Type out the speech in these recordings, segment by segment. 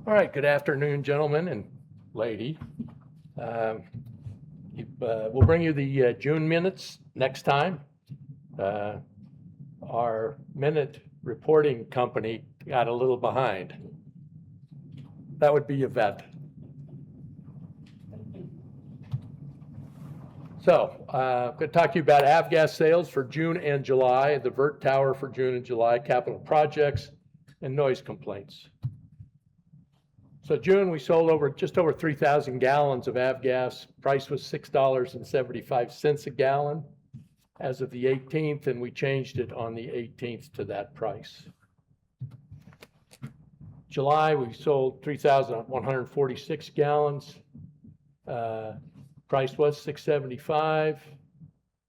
All right, good afternoon, gentlemen and lady. Um, we'll bring you the June minutes next time. Our minute reporting company got a little behind. That would be Yvette. So I'm going to talk to you about avgas sales for June and July, the vert tower for June and July, capital projects, and noise complaints. So June, we sold just over 3,000 gallons of avgas. Price was $6.75 a gallon as of the 18th, and we changed it on the 18th to that price. July, we sold 3,146 gallons. Price was $6.75,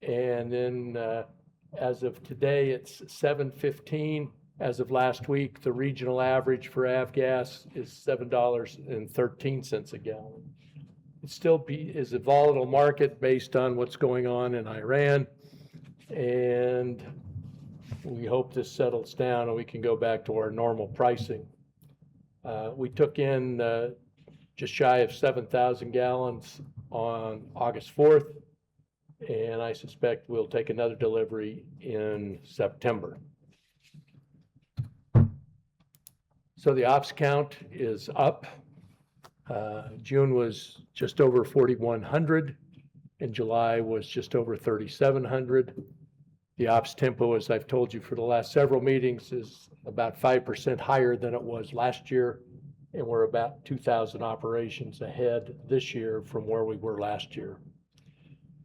and then as of today, it's $7.15. As of last week, the regional average for avgas is $7.13 a gallon. It still is a volatile market based on what's going on in Iran, and we hope this settles down and we can go back to our normal pricing. We took in just shy of 7,000 gallons on August 4th, and I suspect we'll take another delivery in September. So the ops count is up. June was just over 4,100, and July was just over 3,700. The ops tempo, as I've told you for the last several meetings, is about 5% higher than it was last year, and we're about 2,000 operations ahead this year from where we were last year.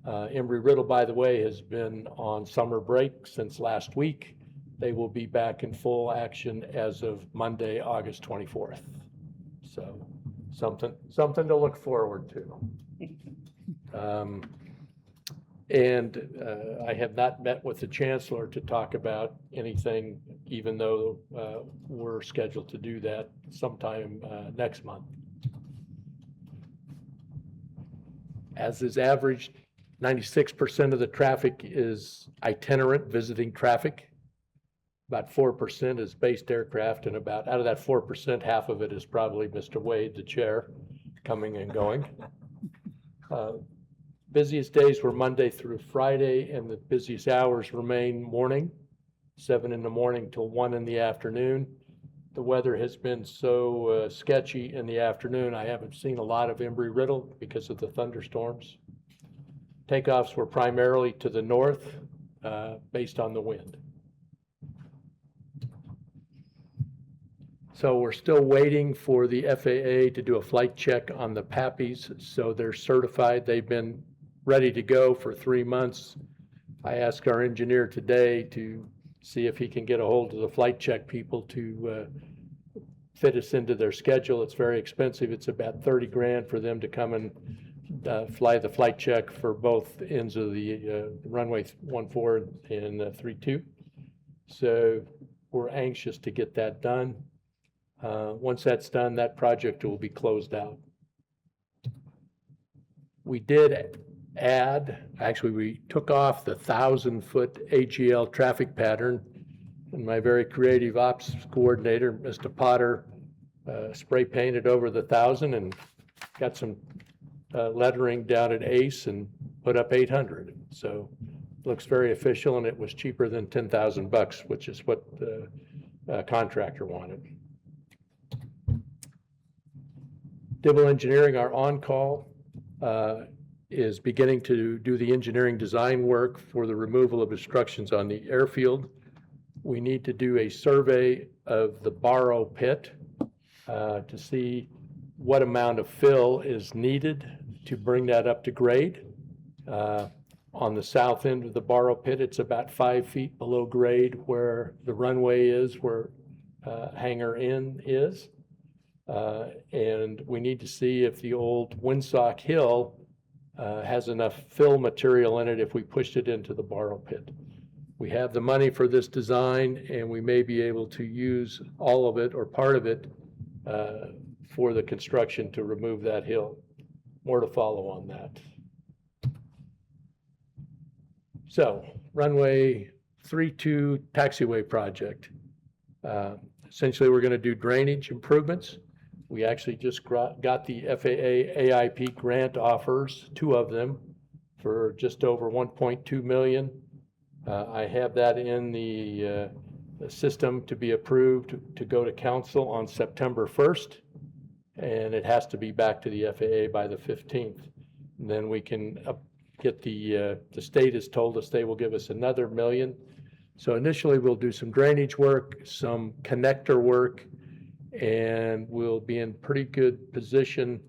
Embry-Riddle, by the way, has been on summer break since last week. They will be back in full action as of Monday, August 24th. So something to look forward to. I have not met with the chancellor to talk about anything, even though we're scheduled to do that sometime next month. As is averaged, 96% of the traffic is itinerant visiting traffic. About 4% is based aircraft, and out of that 4%, half of it is probably Mr. Wade, the chair, coming and going. Busiest days were Monday through Friday, and the busiest hours remain morning, 7 in the morning till 1 in the afternoon. The weather has been so sketchy in the afternoon, I haven't seen a lot of Embry-Riddle because of the thunderstorms. Takeoffs were primarily to the north, based on the wind. So we're still waiting for the FAA to do a flight check on the PAPIs, so they're certified. They've been ready to go for 3 months. I asked our engineer today to see if he can get a hold of the flight check people to fit us into their schedule. It's very expensive. It's about 30 grand for them to come and fly the flight check for both ends of the runway 14 and 32. So we're anxious to get that done. Once that's done, that project will be closed out. We did we took off the 1,000-foot AGL traffic pattern, and my very creative ops coordinator, Mr. Potter, spray painted over the 1,000 and got some lettering down at ACE and put up 800. So it looks very official, and it was cheaper than $10,000, which is what the contractor wanted. Dibble Engineering, our on-call, is beginning to do the engineering design work for the removal of obstructions on the airfield. We need to do a survey of the borrow pit to see what amount of fill is needed to bring that up to grade. On the south end of the borrow pit, it's about 5 feet below grade where the runway is, where hangar in is. And we need to see if the old windsock hill has enough fill material in it if we pushed it into the borrow pit. We have the money for this design, and we may be able to use all of it or part of it for the construction to remove that hill. More to follow on that. So, runway 32 taxiway project. Essentially, we're going to do drainage improvements. We actually just got the FAA AIP grant offers, 2 of them, for just over 1.2 million. I have that in the system to be approved to go to council on September 1st, and it has to be back to the FAA by the 15th. And then we can get the state has told us they will give us another $1 million. So initially we'll do some drainage work, some connector work, and we'll be in pretty good position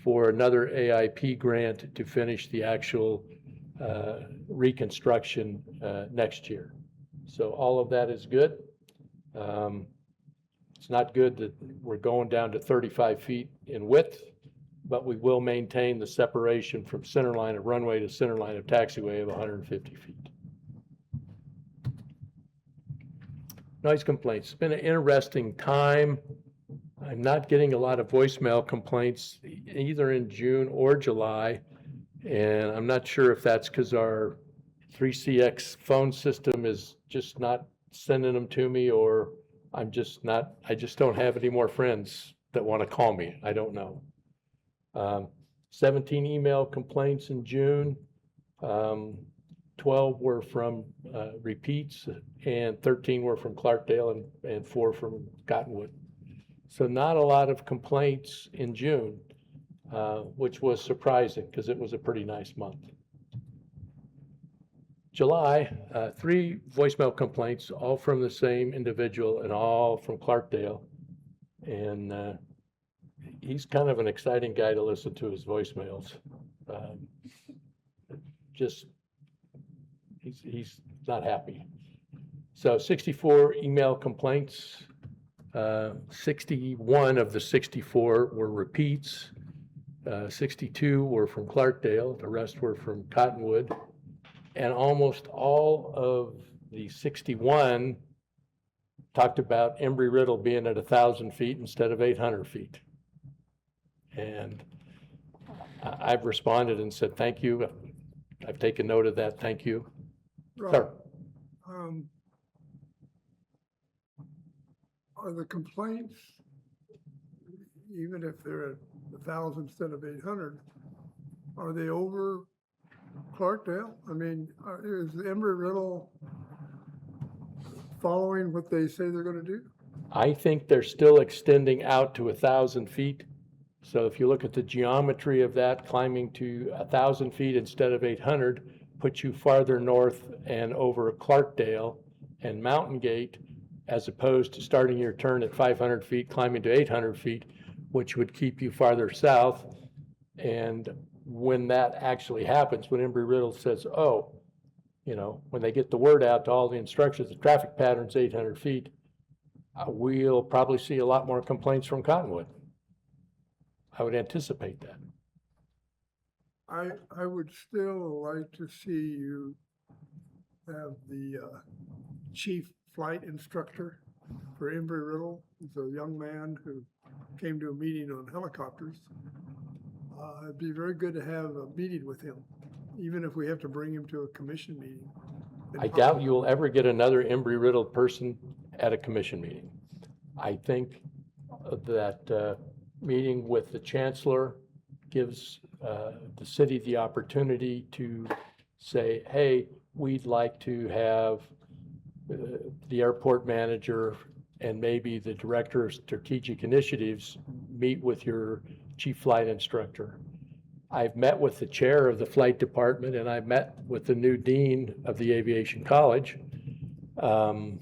for another AIP grant to finish the actual reconstruction next year. So all of that is good. It's not good that we're going down to 35 feet in width, but we will maintain the separation from center line of runway to center line of taxiway of 150 feet. Noise complaints. It's been an interesting time. I'm not getting a lot of voicemail complaints either in June or July, and I'm not sure if that's because our 3CX phone system is just not sending them to me, or I just don't have any more friends that want to call me. I don't know. 17 email complaints in June. 12 were from repeats, and 13 were from Clarkdale, and 4 from Cottonwood. So not a lot of complaints in June, which was surprising because it was a pretty nice month. July, 3 voicemail complaints, all from the same individual and all from Clarkdale. And he's kind of an exciting guy to listen to his voicemails. He's not happy. So 64 email complaints. 61 of the 64 were repeats. 62 were from Clarkdale. The rest were from Cottonwood. And almost all of the 61 talked about Embry-Riddle being at 1,000 feet instead of 800 feet. And I've responded and said, thank you. I've taken note of that. Thank you. Rob, Sir. Are the complaints, even if they're at 1,000 instead of 800, are they over Clarkdale? I mean, is Embry-Riddle following what they say they're going to do? I think they're still extending out to 1,000 feet. So if you look at the geometry of that, climbing to 1,000 feet instead of 800 puts you farther north and over Clarkdale and Mountain Gate, as opposed to starting your turn at 500 feet, climbing to 800 feet, which would keep you farther south. And when that actually happens, when Embry-Riddle says, oh, you know, when they get the word out to all the instructors, the traffic pattern's 800 feet, we'll probably see a lot more complaints from Cottonwood. I would anticipate that. I would still like to see you have the chief flight instructor for Embry-Riddle. He's a young man who came to a meeting on helicopters. It'd be very good to have a meeting with him, even if we have to bring him to a commission meeting. I doubt you will ever get another Embry-Riddle person at a commission meeting. I think that meeting with the chancellor gives the city the opportunity to say, hey, we'd like to have the airport manager and maybe the director of strategic initiatives meet with your chief flight instructor. I've met with the chair of the flight department, and I've met with the new dean of the aviation college. And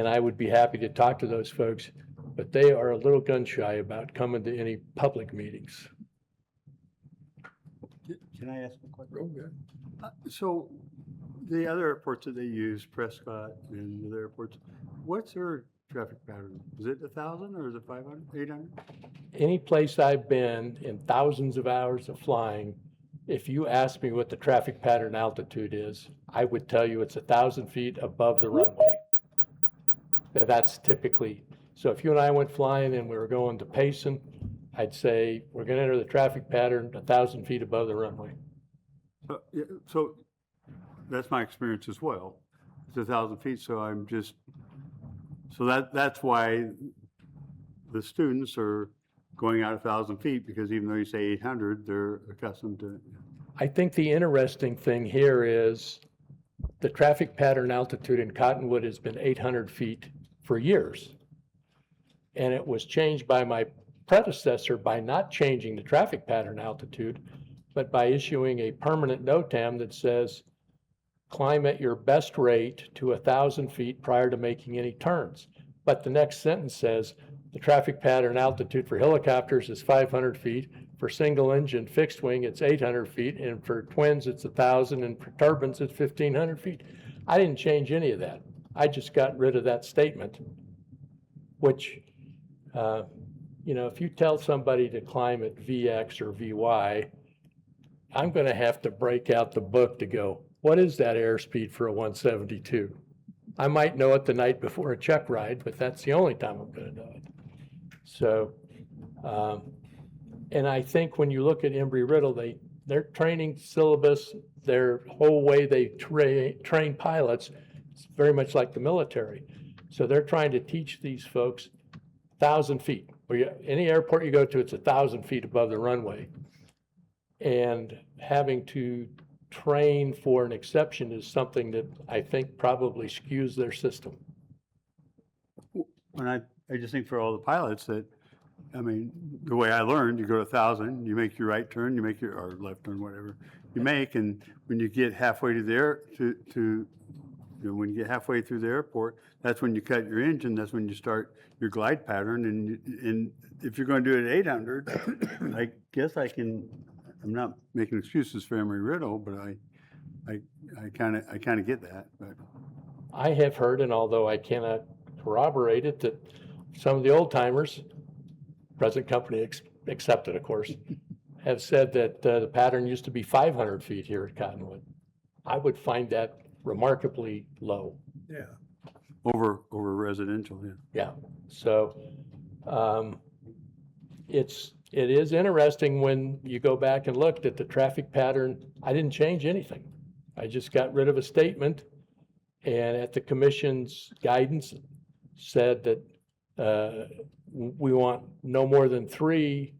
I would be happy to talk to those folks, but they are a little gun shy about coming to any public meetings. Can I ask a question? Okay. So the other airports that they use, Prescott and the other airports, what's their traffic pattern? Is it 1,000 or is it 500, 800? Any place I've been in thousands of hours of flying, if you ask me what the traffic pattern altitude is, I would tell you it's 1,000 feet above the runway. That's typically, so if you and I went flying and we were going to Payson, I'd say we're going to enter the traffic pattern 1,000 feet above the runway. So that's my experience as well. It's 1,000 feet, so I'm just, so that's why the students are going out 1,000 feet, because even though you say 800, they're accustomed to. I think the interesting thing here is the traffic pattern altitude in Cottonwood has been 800 feet for years. And it was changed by my predecessor by not changing the traffic pattern altitude, but by issuing a permanent NOTAM that says, climb at your best rate to 1,000 feet prior to making any turns. But the next sentence says, the traffic pattern altitude for helicopters is 500 feet. For single engine fixed wing, it's 800 feet. And for twins, it's 1,000. And for turbines, it's 1,500 feet. I didn't change any of that. I just got rid of that statement, which, if you tell somebody to climb at VX or VY, I'm going to have to break out the book to go, what is that airspeed for a 172? I might know it the night before a check ride, but that's the only time I'm going to know it. So, and I think when you look at Embry-Riddle, their training syllabus, their whole way they train pilots, it's very much like the military. So they're trying to teach these folks 1,000 feet. Any airport you go to, it's 1,000 feet above the runway. And having to train for an exception is something that I think probably skews their system. And I just think for all the pilots that, the way I learned, you go to 1,000, you make your right turn, you make your, or left turn, whatever you make, and when you get halfway to there, when you get halfway through the airport, that's when you cut your engine, that's when you start your glide pattern, and if you're going to do it at 800, I guess I'm not making excuses for Embry-Riddle, but I kind of get that. But I have heard, and although I cannot corroborate it, that some of the old timers, present company accepted, of course, have said that the pattern used to be 500 feet here at Cottonwood. I would find that remarkably low. Yeah. over residential, yeah. Yeah, so it is interesting when you go back and looked at the traffic pattern. I didn't change anything. I just got rid of a statement, and at the commission's guidance said that we want no more than 3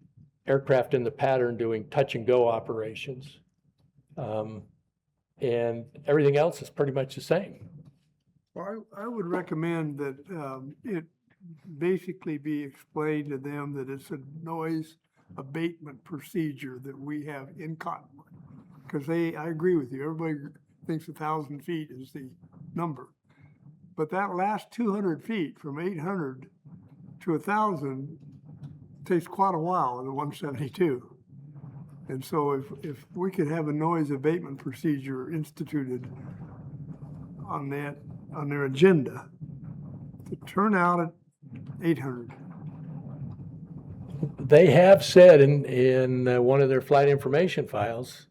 aircraft in the pattern doing touch and go operations. And everything else is pretty much the same. Well, I would recommend that it basically be explained to them that it's a noise abatement procedure that we have in Cottonwood. Because I agree with you, everybody thinks 1,000 feet is the number. But that last 200 feet from 800 to 1,000 takes quite a while in the 172. And so if we could have a noise abatement procedure instituted on their agenda to turn out at 800. They have said in one of their flight information files,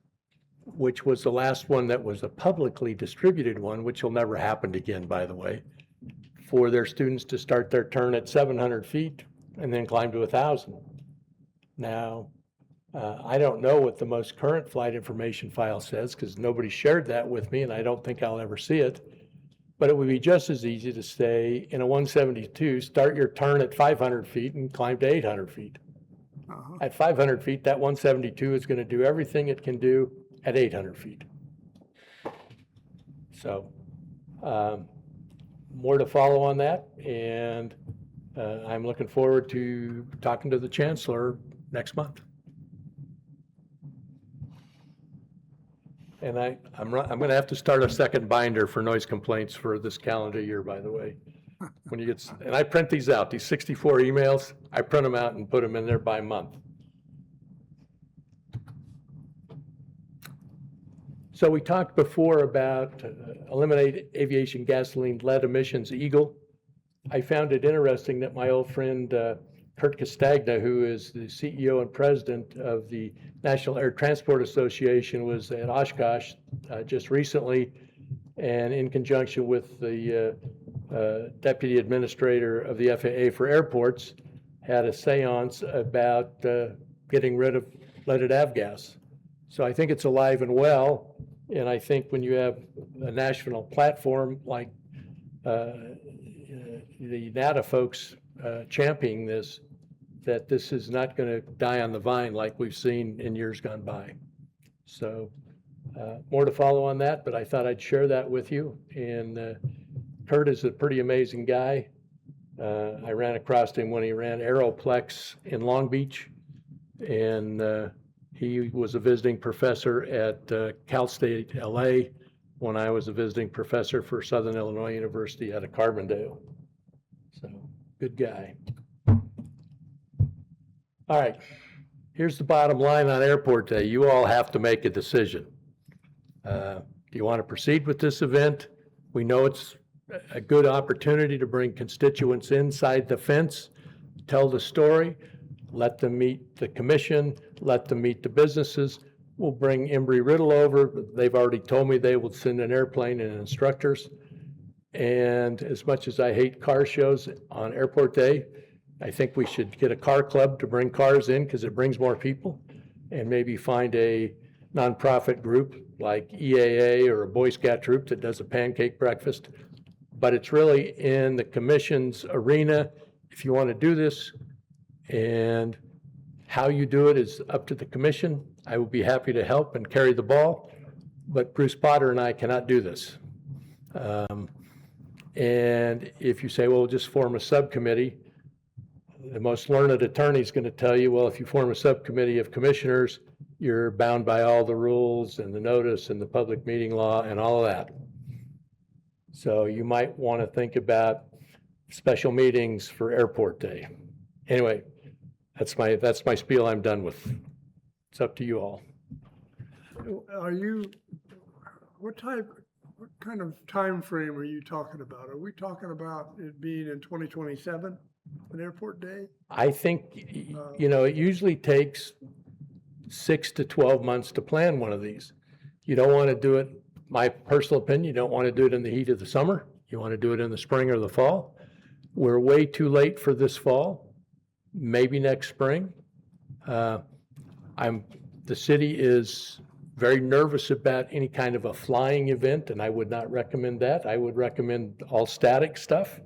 which was the last one that was a publicly distributed one, which will never happen again, by the way, for their students to start their turn at 700 feet and then climb to 1,000. Now, I don't know what the most current flight information file says because nobody shared that with me and I don't think I'll ever see it. But it would be just as easy to say in a 172, start your turn at 500 feet and climb to 800 feet. Uh-huh. At 500 feet, that 172 is going to do everything it can do at 800 feet. So more to follow on that. And I'm looking forward to talking to the chancellor next month. And I'm going to have to start a second binder for noise complaints for this calendar year, by the way. When you get, and I print these out, these 64 emails, I print them out and put them in there by month. So we talked before about eliminate aviation gasoline lead emissions, EAGLE. I found it interesting that my old friend Kurt Castagna, who is the CEO and president of the National Air Transport Association, was at Oshkosh just recently, and in conjunction with the deputy administrator of the FAA for airports, had a seance about getting rid of leaded avgas. So I think it's alive and well, and I think when you have a national platform like the NATA folks championing this, that this is not going to die on the vine like we've seen in years gone by. So more to follow on that, but I thought I'd share that with you. And Kurt is a pretty amazing guy. I ran across him when he ran Aeroplex in Long Beach, and he was a visiting professor at Cal State LA when I was a visiting professor for Southern Illinois University out of Carbondale. So, good guy. All right, here's the bottom line on Airport Day. You all have to make a decision. Do you want to proceed with this event? We know it's a good opportunity to bring constituents inside the fence, tell the story, let them meet the commission, let them meet the businesses. We'll bring Embry-Riddle over. They've already told me they will send an airplane and instructors. And as much as I hate car shows on Airport Day, I think we should get a car club to bring cars in because it brings more people, and maybe find a nonprofit group like EAA or a Boy Scout troop that does a pancake breakfast. But it's really in the commission's arena if you want to do this, and how you do it is up to the commission. I will be happy to help and carry the ball, but Bruce Potter and I cannot do this. And if you say, well, just form a subcommittee, the most learned attorney is going to tell you, well, if you form a subcommittee of commissioners, you're bound by all the rules and the notice and the public meeting law and all of that. So you might want to think about special meetings for Airport Day. Anyway, that's my spiel. I'm done with. It's up to you all. What kind of time frame are you talking about? Are we talking about it being in 2027, an Airport Day? I think, it usually takes 6 to 12 months to plan one of these. You don't want to do it, my personal opinion, you don't want to do it in the heat of the summer. You want to do it in the spring or the fall. We're way too late for this fall, maybe next spring. The city is very nervous about any kind of a flying event, and I would not recommend that. I would recommend all static stuff.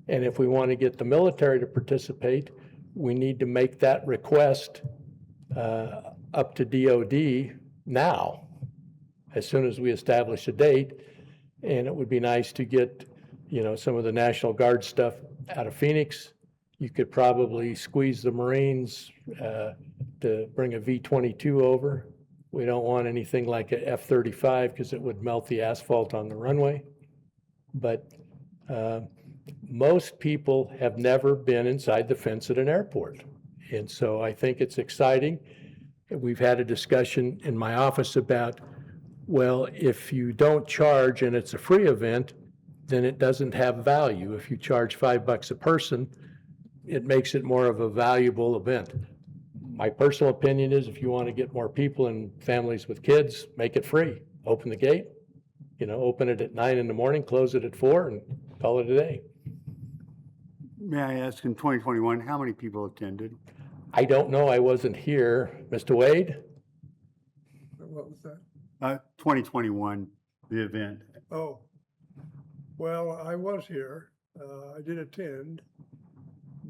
And if we want to get the military to participate, we need to make that request up to DOD now, as soon as we establish a date. And it would be nice to get, some of the National Guard stuff out of Phoenix. You could probably squeeze the Marines to bring a V-22 over. We don't want anything like a F-35 because it would melt the asphalt on the runway. But most people have never been inside the fence at an airport. And so I think it's exciting. We've had a discussion in my office about, well, if you don't charge and it's a free event, then it doesn't have value. If you charge $5 a person, it makes it more of a valuable event. My personal opinion is if you want to get more people and families with kids, make it free. Open the gate, open it at 9 in the morning, close it at 4, and call it a day. May I ask, in 2021, how many people attended? I don't know. I wasn't here. Mr. Wade? What was that? 2021, the event. Oh, well, I was here. I did attend,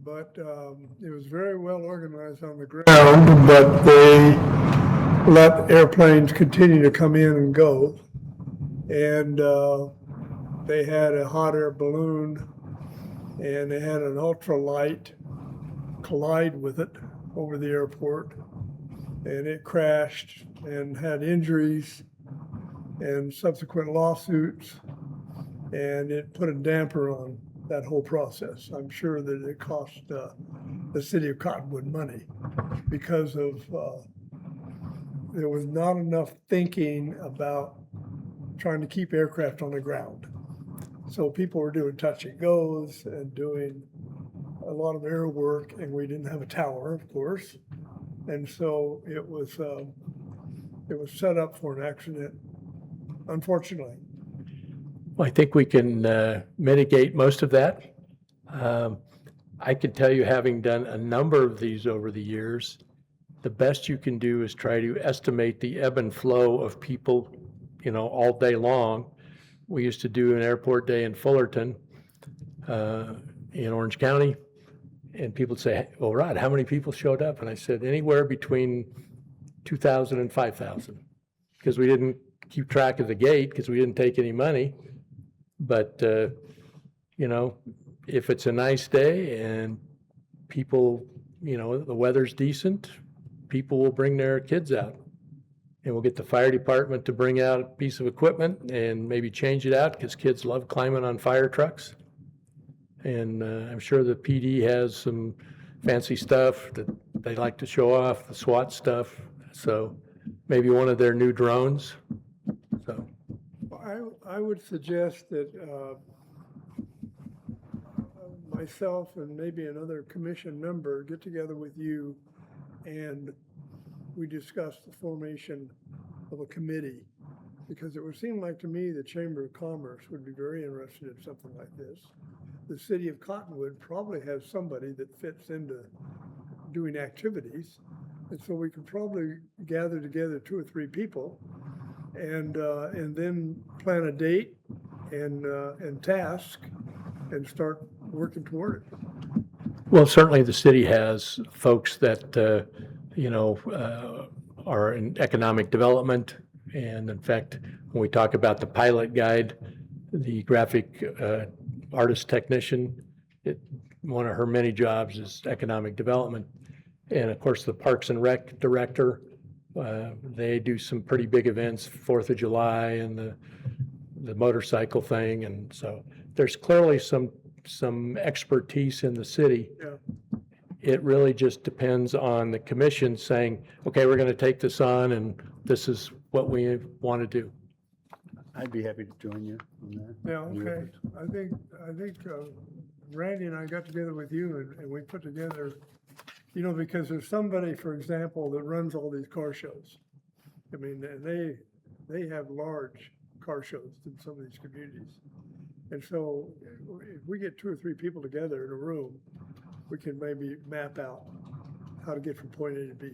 but it was very well organized on the ground, but they let airplanes continue to come in and go. And they had a hot air balloon, and they had an ultralight collide with it over the airport, and it crashed and had injuries and subsequent lawsuits, and it put a damper on that whole process. I'm sure that it cost the city of Cottonwood money because of there was not enough thinking about trying to keep aircraft on the ground. So people were doing touch and goes and doing a lot of air work, and we didn't have a tower, of course. And so it was set up for an accident, unfortunately. Well, I think we can mitigate most of that. I can tell you, having done a number of these over the years, the best you can do is try to estimate the ebb and flow of people, all day long. We used to do an Airport Day in Fullerton, in Orange County, And people say, well, Rod, how many people showed up? And I said, anywhere between 2,000 and 5,000. Because we didn't keep track of the gate because we didn't take any money. But, you know, if it's a nice day and people, you know, the weather's decent, people will bring their kids out. And we'll get the fire department to bring out a piece of equipment and maybe change it out because kids love climbing on fire trucks. And I'm sure the PD has some fancy stuff that they like to show off, the SWAT stuff. So maybe one of their new drones. So I would suggest that myself and maybe another commission member get together with you and we discuss the formation of a committee. Because it would seem like to me the Chamber of Commerce would be very interested in something like this. The city of Cottonwood probably has somebody that fits into doing activities. And so we could probably gather together 2 or 3 people and then plan a date and task and start working toward it. well, certainly the city has folks that, you know, are in economic development. And in fact, when we talk about the pilot guide, the graphic artist technician, one of her many jobs is economic development. And of course, the Parks and Rec director, they do some pretty big events, 4th of July and the motorcycle thing. And so there's clearly some expertise in the city. Yeah. It really just depends on the commission saying, okay, we're going to take this on and this is what we want to do. I'd be happy to join you on that. Yeah, okay. I think Randy and I got together with you and we put together, you know, because there's somebody, for example, that runs all these car shows. I mean, and they have large car shows in some of these communities. And so if we get 2 or 3 people together in a room, we can maybe map out how to get from point A to B.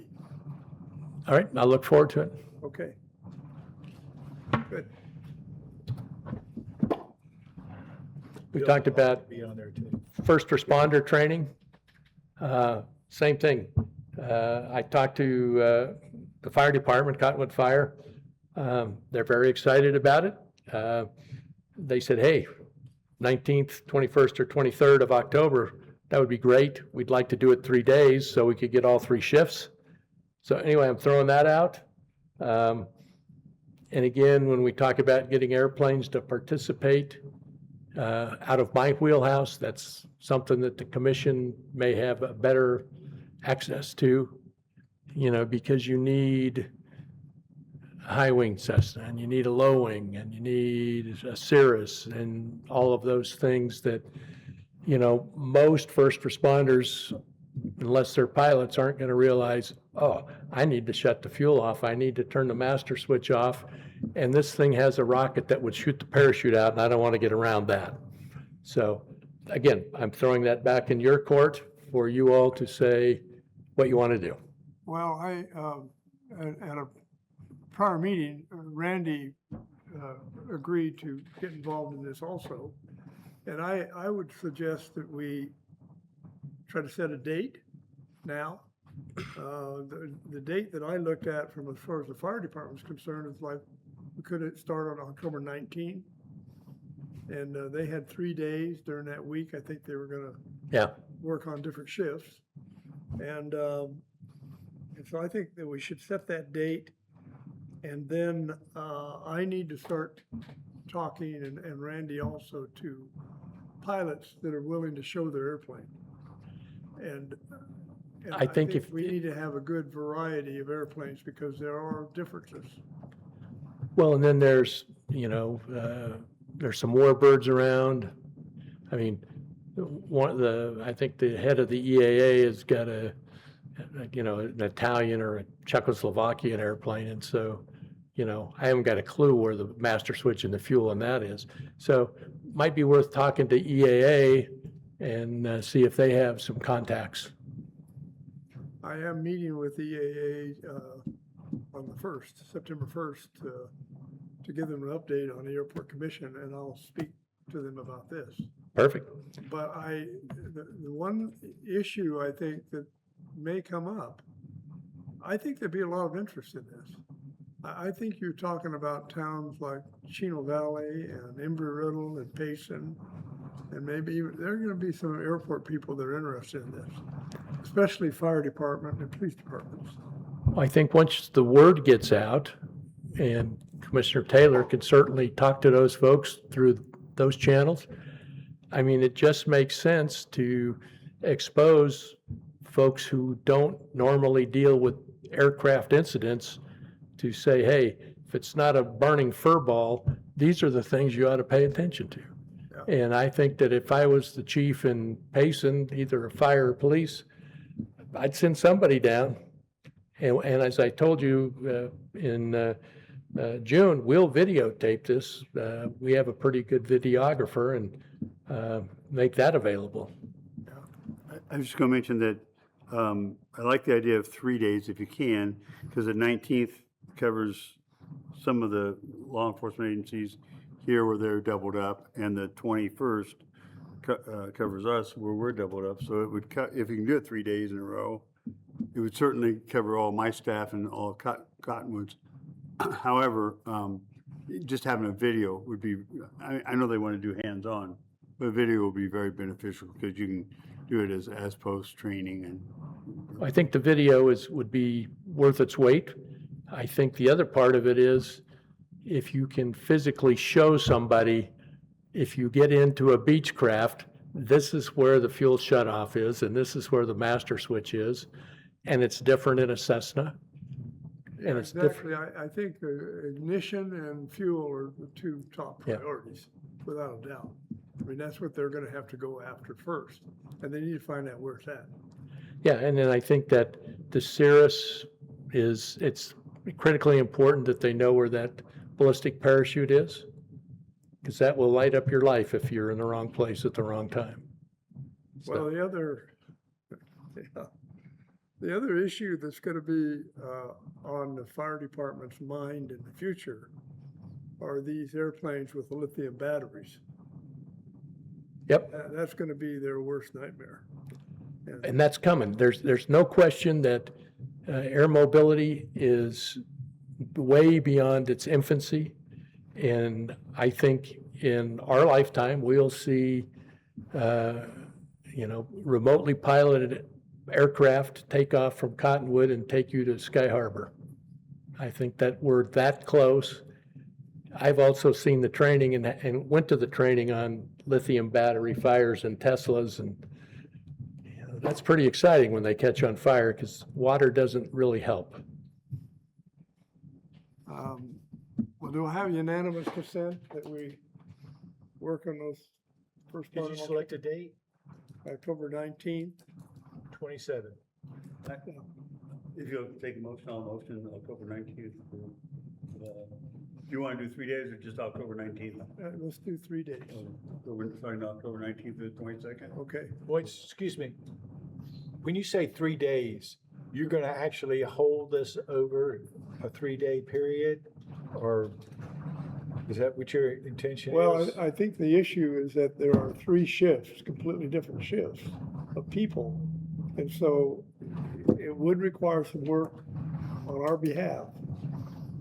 All right, I look forward to it. Okay. Good. We talked about Be on there too. first responder training. Same thing. I talked to the fire department, Cottonwood Fire. They're very excited about it. They said, hey, 19th, 21st, or 23rd of October, that would be great. We'd like to do it 3 days so we could get all 3 shifts. So anyway, I'm throwing that out. And again, when we talk about getting airplanes to participate, out of my wheelhouse, that's something that the commission may have a better access to, you know, because you need a high wing Cessna and you need a low wing and you need a Cirrus and all of those things that, you know, most first responders, unless they're pilots, aren't going to realize, oh, I need to shut the fuel off. I need to turn the master switch off. And this thing has a rocket that would shoot the parachute out, and I don't want to get around that. So again, I'm throwing that back in your court for you all to say what you want to do. Well, at a prior meeting, Randy agreed to get involved in this also. And I would suggest that we try to set a date now. The date that I looked at from as far as the fire department is concerned is like, we could start on October 19. And they had 3 days during that week. I think they were gonna Yeah. work on different shifts. And so I think that we should set that date. And then I need to start talking, and Randy also, to pilots that are willing to show their airplane. And I think if- we need to have a good variety of airplanes because there are differences. Well, and then there's, you know, there's some warbirds around. I mean, I think the head of the EAA has got you know, an Italian or a Czechoslovakian airplane. And so, you know, I haven't got a clue where the master switch and the fuel and that is. So might be worth talking to EAA and see if they have some contacts. I am meeting with EAA on the 1st, September 1st, to give them an update on the airport commission, and I'll speak to them about this. Perfect. But the one issue I think that may come up, I think there'd be a lot of interest in this. I think you're talking about towns like Chino Valley and Embry-Riddle and Payson, and maybe even, there are gonna be some airport people that are interested in this, especially fire department and police departments. I think once the word gets out, and Commissioner Taylor could certainly talk to those folks through those channels, I mean, it just makes sense to expose folks who don't normally deal with aircraft incidents to say, hey, if it's not a burning fur ball, these are the things you ought to pay attention to. Yeah. And I think that if I was the chief in Payson, either fire or police, I'd send somebody down. And as I told you in June, we'll videotape this. We have a pretty good videographer and make that available. I was just going to mention that I like the idea of 3 days if you can, because the 19th covers some of the law enforcement agencies here where they're doubled up, and the 21st covers us where we're doubled up. So it would if you can do it 3 days in a row, it would certainly cover all my staff and all Cottonwood's. However, just having a video would be, I know they want to do hands-on, but video will be very beneficial because you can do it as post training. And I think the video would be worth its weight. I think the other part of it is if you can physically show somebody, if you get into a Beechcraft, this is where the fuel shutoff is, and this is where the master switch is, and it's different in a Cessna. And it's Exactly. I think ignition and fuel are the two top Yeah. priorities, without a doubt. I mean, that's what they're gonna have to go after first, and they need to find out where it's at. Yeah, and then I think that the Cirrus it's critically important that they know where that ballistic parachute is, because that will light up your life if you're in the wrong place at the wrong time. Well, the other issue that's gonna be on the fire department's mind in the future are these airplanes with lithium batteries. Yep, That's gonna be their worst nightmare. and that's coming. There's no question that air mobility is way beyond its infancy. And I think in our lifetime, we'll see, remotely piloted aircraft take off from Cottonwood and take you to Sky Harbor. I think that we're that close. I've also seen the training and went to the training on lithium battery fires and Teslas, and that's pretty exciting when they catch on fire because water doesn't really help. Well, do I have unanimous consent that we work on those first part Did you of select a date? October 19th? 27. if you'll take a motion, I'll motion October 19th. Do you want to do 3 days or just October 19th? Let's do 3 days. Sorry, no, October 19th to the 22nd? Okay. Wait, excuse me. When you say 3 days, you're going to actually hold this over a 3-day period? Or is that what your intention Well, is? I think the issue is that there are 3 shifts, completely different shifts of people. And so it would require some work on our behalf,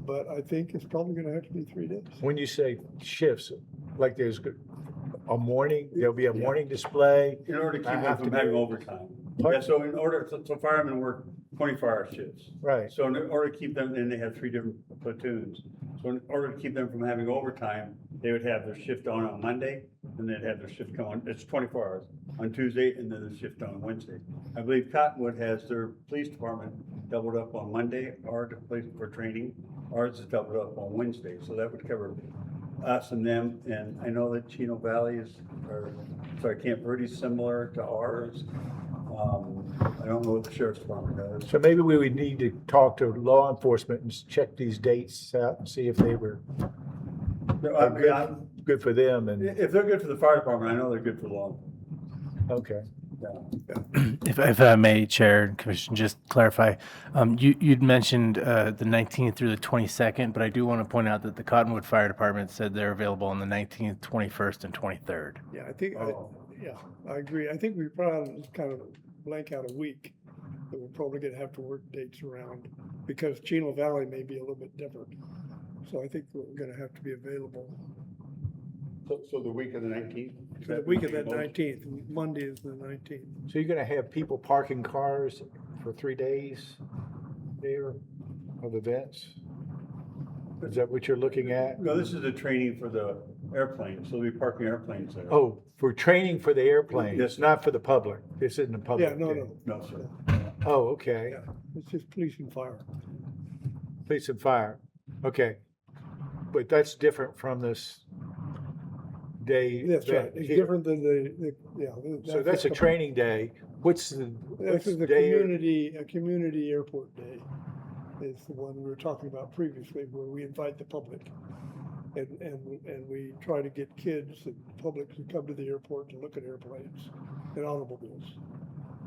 but I think it's probably gonna have to be 3 days. When you say shifts, like there's a morning, there'll be a morning display? In order to I keep them have from to having do- overtime. Pardon? Yeah, so in order, so firemen work 24-hour shifts. Right. So in order to keep them, and they have 3 different platoons. So in order to keep them from having overtime, they would have their shift on Monday, and they'd have their shift come on, it's 24 hours, on Tuesday, and then the shift on Wednesday. I believe Cottonwood has their police department doubled up on Monday, our place for training, ours is doubled up on Wednesday, so that would cover us and them. And I know that Chino Valley Camp Verde's similar to ours. I don't know what the sheriff's department does. So maybe we would need to talk to law enforcement and check these dates out and see if they were good for them and, If they're good for the fire department, I know they're good for law. okay. If I may, Chair and Commission, just clarify, you'd mentioned the 19th through the 22nd, but I do want to point out that the Cottonwood Fire Department said they're available on the 19th, 21st, and 23rd. Yeah, I agree. I think we probably just kind of blank out a week that we're probably gonna have to work dates around because Chino Valley may be a little bit different. So I think we're gonna have to be available. So the week of the 19th? The week of that 19th, Monday is the 19th. So you're gonna have people parking cars for 3 days there of events? Is that what you're looking at? No, this is the training for the airplanes, so we'll be parking airplanes there. Oh, for training for the airplanes, Yes. not for the public. This isn't the public. Yeah, no, day. no, No, sir. Oh, okay. yeah, it's just police and fire. Police and fire. Okay. But that's different from this day. That's right. event It's here. different than the. So that's a the- training day. What's the, This what's is the the day? a community airport day. Is the one we were talking about previously, where we invite the public. And we try to get kids and public to come to the airport to look at airplanes and automobiles.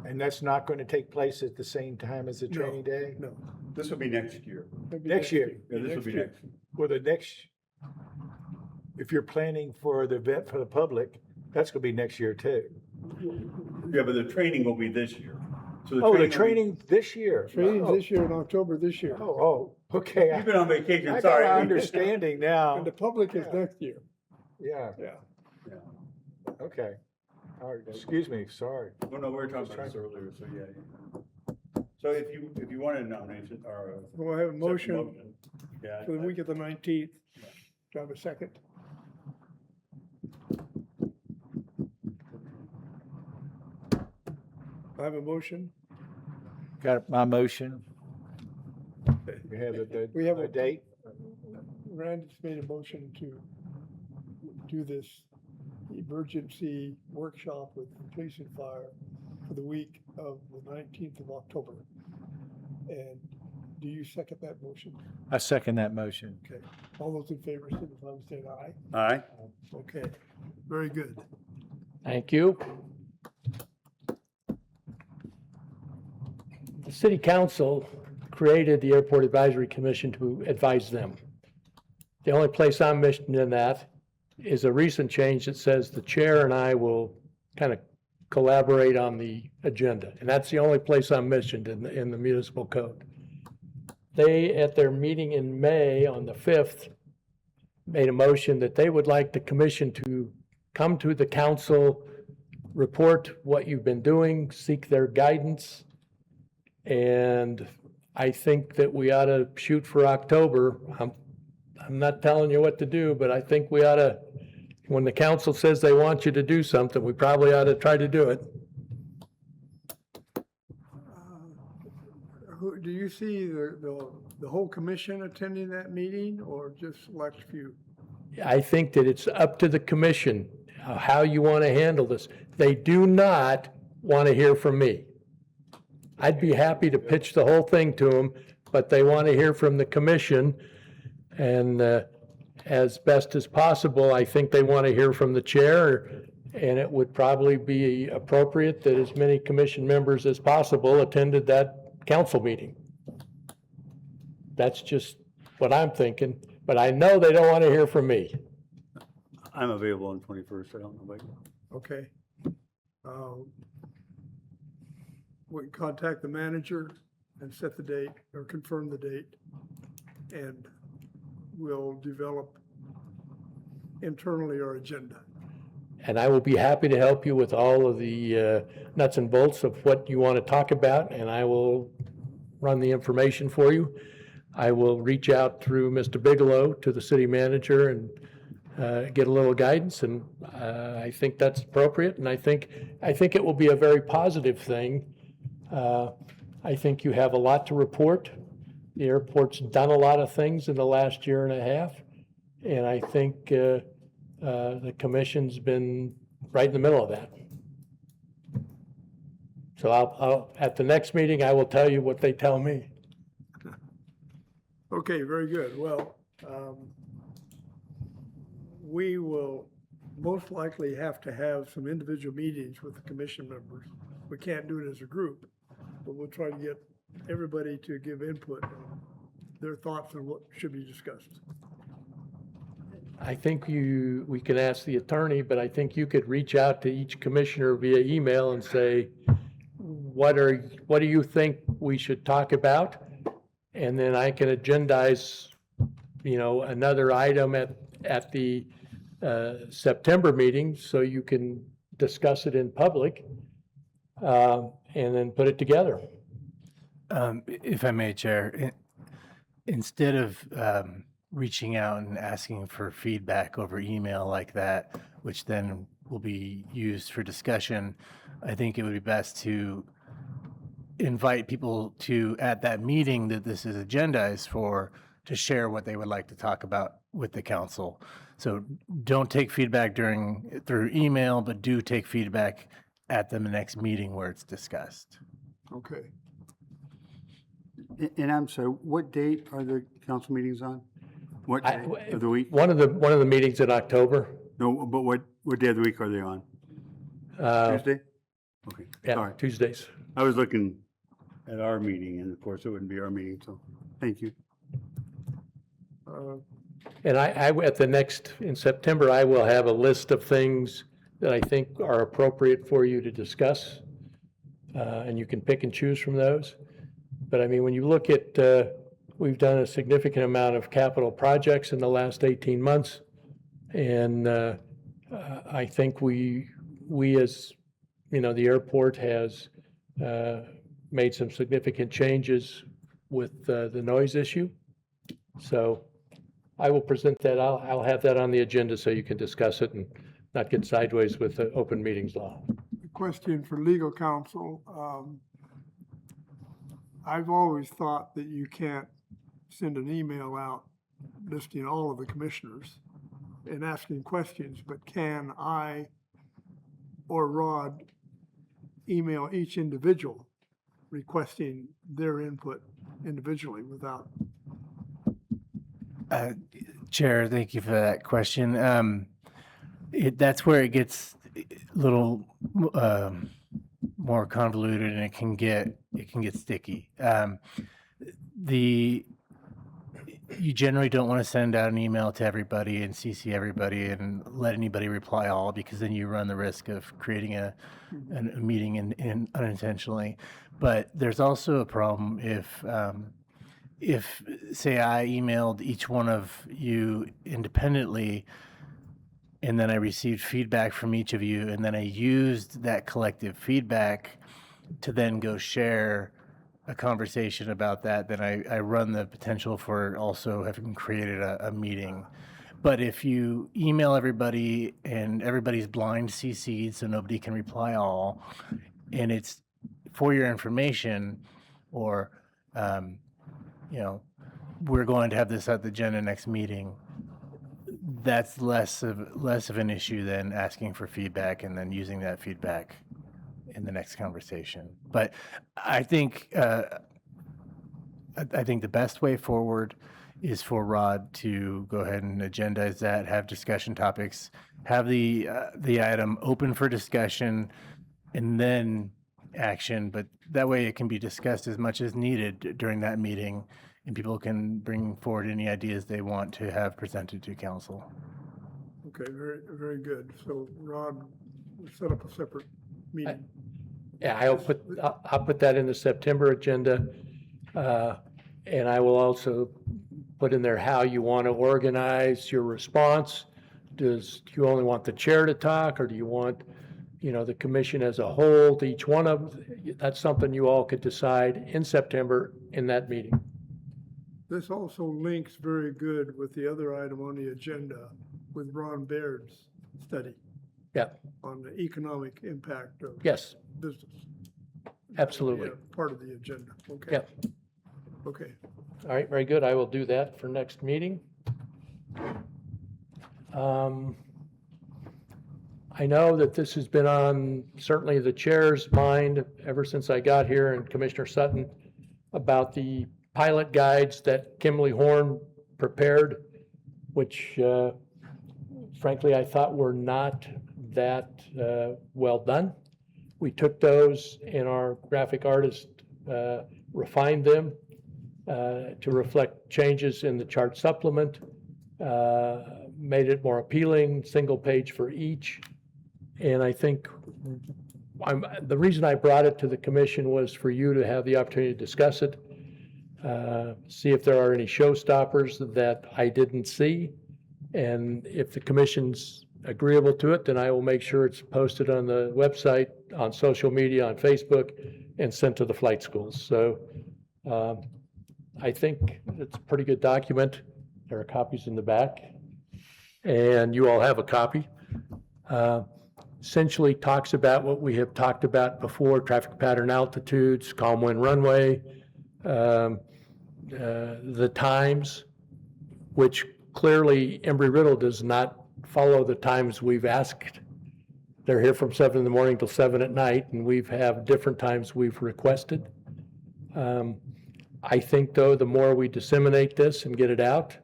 And that's not going to take place at the same time as the No. training day? No. This will be next year. Maybe Next year. Yeah, this will be year. next. Well, the next, if you're planning for the event for the public, that's going to be next year too. Yeah, but the training will be this year. So Oh, the will be- training this year? Training's Oh, this year in October this year. Oh, okay. You've been on vacation, I got sorry. an understanding now. And the public is next year. Yeah, Yeah. okay. All right, excuse me, sorry. Oh, no, we were talking about this earlier, so yeah. So if you want a nomination or a. We'll have a separate motion Yeah. for the week of the 19th. Do I have a second? I have a motion. Got my motion. We have We have a a- date? Randy's made a motion to do this emergency workshop with police and fire for the week of the 19th of October. And do you second that motion? I second that motion. Okay. All those in favor, signify by saying aye. All right. Okay, very good. Thank you. The city council created the Airport Advisory Commission to advise them. The only place I'm mentioned in that is a recent change that says the chair and I will kind of collaborate on the agenda. And that's the only place I'm mentioned in the municipal code. They, at their meeting in May on the 5th, made a motion that they would like the commission to come to the council, report what you've been doing, seek their guidance. And I think that we ought to shoot for October. I'm not telling you what to do, but I think we ought to, when the council says they want you to do something, we probably ought to try to do it. Do you see the whole commission attending that meeting or just select few? I think that it's up to the commission how you want to handle this. They do not want to hear from me. I'd be happy to pitch the whole thing to them, but they want to hear from the commission. And as best as possible, I think they want to hear from the chair. And it would probably be appropriate that as many commission members as possible attended that council meeting. That's just what I'm thinking, but I know they don't want to hear from me. I'm available on 21st, I don't know about you. Okay. We can contact the manager and set the date or confirm the date. And we'll develop internally our agenda. And I will be happy to help you with all of the nuts and bolts of what you want to talk about, and I will run the information for you. I will reach out through Mr. Bigelow to the city manager and get a little guidance, and I think that's appropriate, and I think it will be a very positive thing. I think you have a lot to report. The airport's done a lot of things in the last year and a half, and I think the commission's been right in the middle of that. So I'll at the next meeting, I will tell you what they tell me. Okay, very good. Well, we will most likely have to have some individual meetings with the commission members we can't do it as a group, but we'll try to get everybody to give input on their thoughts on what should be discussed. I think we can ask the attorney, but I think you could reach out to each commissioner via email and say, what do you think we should talk about? And then I can agendize, another item at the September meeting, so you can discuss it in public, and then put it together. If I may, Chair, instead of reaching out and asking for feedback over email like that, which then will be used for discussion, I think it would be best to invite people to, at that meeting that this is agendized for, to share what they would like to talk about with the council. So don't take feedback through email, but do take feedback at the next meeting where it's discussed. Okay. And I'm sorry, what date are the council meetings on? What day of the week? One of the meetings in October. No, but what day of the week are they on? Tuesday? Okay, Yeah, sorry. Tuesdays. I was looking at our meeting, and of course, it wouldn't be our meeting, so, thank you. And in September, I will have a list of things that I think are appropriate for you to discuss. And you can pick and choose from those. But I mean, when you look at, we've done a significant amount of capital projects in the last 18 months. And I think we as, the airport has made some significant changes with the noise issue. So I will present that. I'll have that on the agenda so you can discuss it and not get sideways with the open meetings law. Question for legal counsel. I've always thought that you can't send an email out listing all of the commissioners and asking questions, but can I or Rod email each individual requesting their input individually without? Chair, thank you for that question. That's where it gets a little more convoluted, and it can get sticky. You generally don't want to send out an email to everybody and CC everybody and let anybody reply all, because then you run the risk of creating a meeting unintentionally. But there's also a problem if say I emailed each one of you independently, and then I received feedback from each of you, and then I used that collective feedback to then go share a conversation about that, then I run the potential for also having created a meeting. But if you email everybody and everybody's blind CC'd so nobody can reply all, and it's for your information, or we're going to have this at the agenda next meeting, that's less of an issue than asking for feedback and then using that feedback in the next conversation. But I think the best way forward is for Rod to go ahead and agendize that, have discussion topics, have the item open for discussion, and then action. But that way it can be discussed as much as needed during that meeting, and people can bring forward any ideas they want to have presented to council. Okay, very, very good. So Rod, we'll set up a separate meeting. Yeah, I'll put that in the September agenda. And I will also put in there how you want to organize your response. Do you only want the chair to talk, or do you want, the commission as a whole to each one of them? That's something you all could decide in September in that meeting. This also links very good with the other item on the agenda with Ron Baird's study Yeah, on the economic impact of yes, business. absolutely. Yeah, part of the agenda. Okay. Yeah. Okay. All right, very good. I will do that for next meeting. I know that this has been on certainly the chair's mind ever since I got here, and Commissioner Sutton, about the pilot guides that Kimberly Horn prepared, which frankly I thought were not that well done. We took those and our graphic artist refined them to reflect changes in the chart supplement, made it more appealing, single page for each. And I think the reason I brought it to the commission was for you to have the opportunity to discuss it, see if there are any showstoppers that I didn't see. And if the commission's agreeable to it, then I will make sure it's posted on the website, on social media, on Facebook, and sent to the flight schools. So I think it's a pretty good document. There are copies in the back, and you all have a copy. Essentially talks about what we have talked about before: traffic pattern altitudes, calm wind runway, the times, which clearly Embry-Riddle does not follow the times we've asked. They're here from 7 in the morning till 7 at night, and we've have different times we've requested. I think, though, the more we disseminate this and get it out,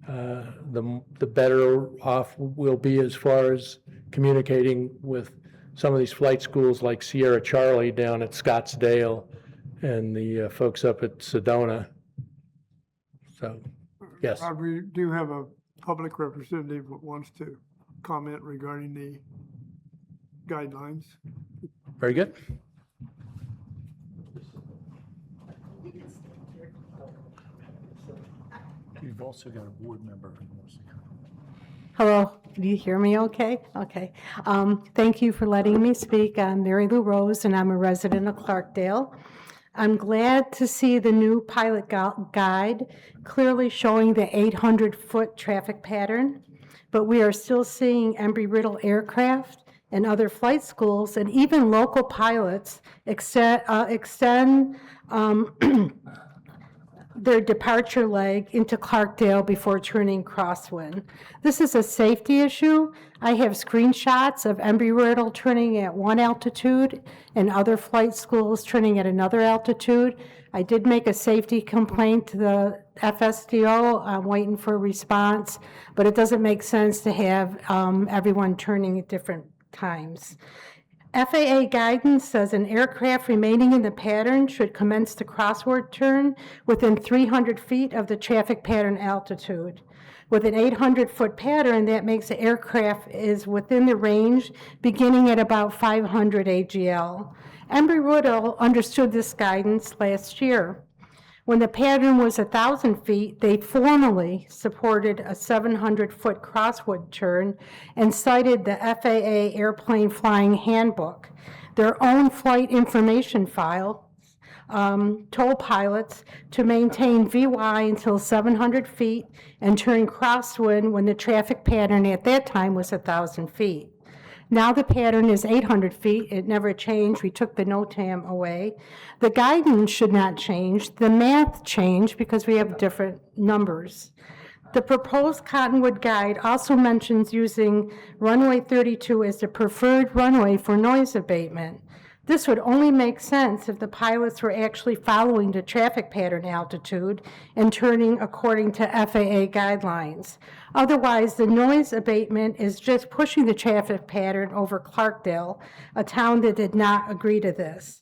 the better off we'll be as far as communicating with some of these flight schools like Sierra Charlie down at Scottsdale and the folks up at Sedona. So, yes. We do have a public representative that wants to comment regarding the guidelines. Very good. You've also got a board member who wants to come. Hello, do you hear me okay? Okay. Thank you for letting me speak. I'm Mary Lou Rose, and I'm a resident of Clarkdale. I'm glad to see the new pilot guide clearly showing the 800-foot traffic pattern, but we are still seeing Embry-Riddle aircraft and other flight schools and even local pilots extend their departure leg into Clarkdale before turning crosswind. This is a safety issue. I have screenshots of Embry-Riddle turning at one altitude and other flight schools turning at another altitude. I did make a safety complaint to the FSDO. I'm waiting for a response, but it doesn't make sense to have everyone turning at different times. FAA guidance says an aircraft remaining in the pattern should commence the crossword turn within 300 feet of the traffic pattern altitude. With an 800-foot pattern, that makes the aircraft is within the range beginning at about 500 AGL. Embry-Riddle understood this guidance last year. When the pattern was 1,000 feet, they formally supported a 700-foot crosswind turn and cited the FAA Airplane Flying Handbook. Their own flight information file told pilots to maintain VY until 700 feet and turn crosswind when the traffic pattern at that time was 1,000 feet. Now the pattern is 800 feet. It never changed. We took the NOTAM away. The guidance should not change. The math changed because we have different numbers. The proposed Cottonwood guide also mentions using runway 32 as the preferred runway for noise abatement. This would only make sense if the pilots were actually following the traffic pattern altitude and turning according to FAA guidelines. Otherwise, the noise abatement is just pushing the traffic pattern over Clarkdale, a town that did not agree to this.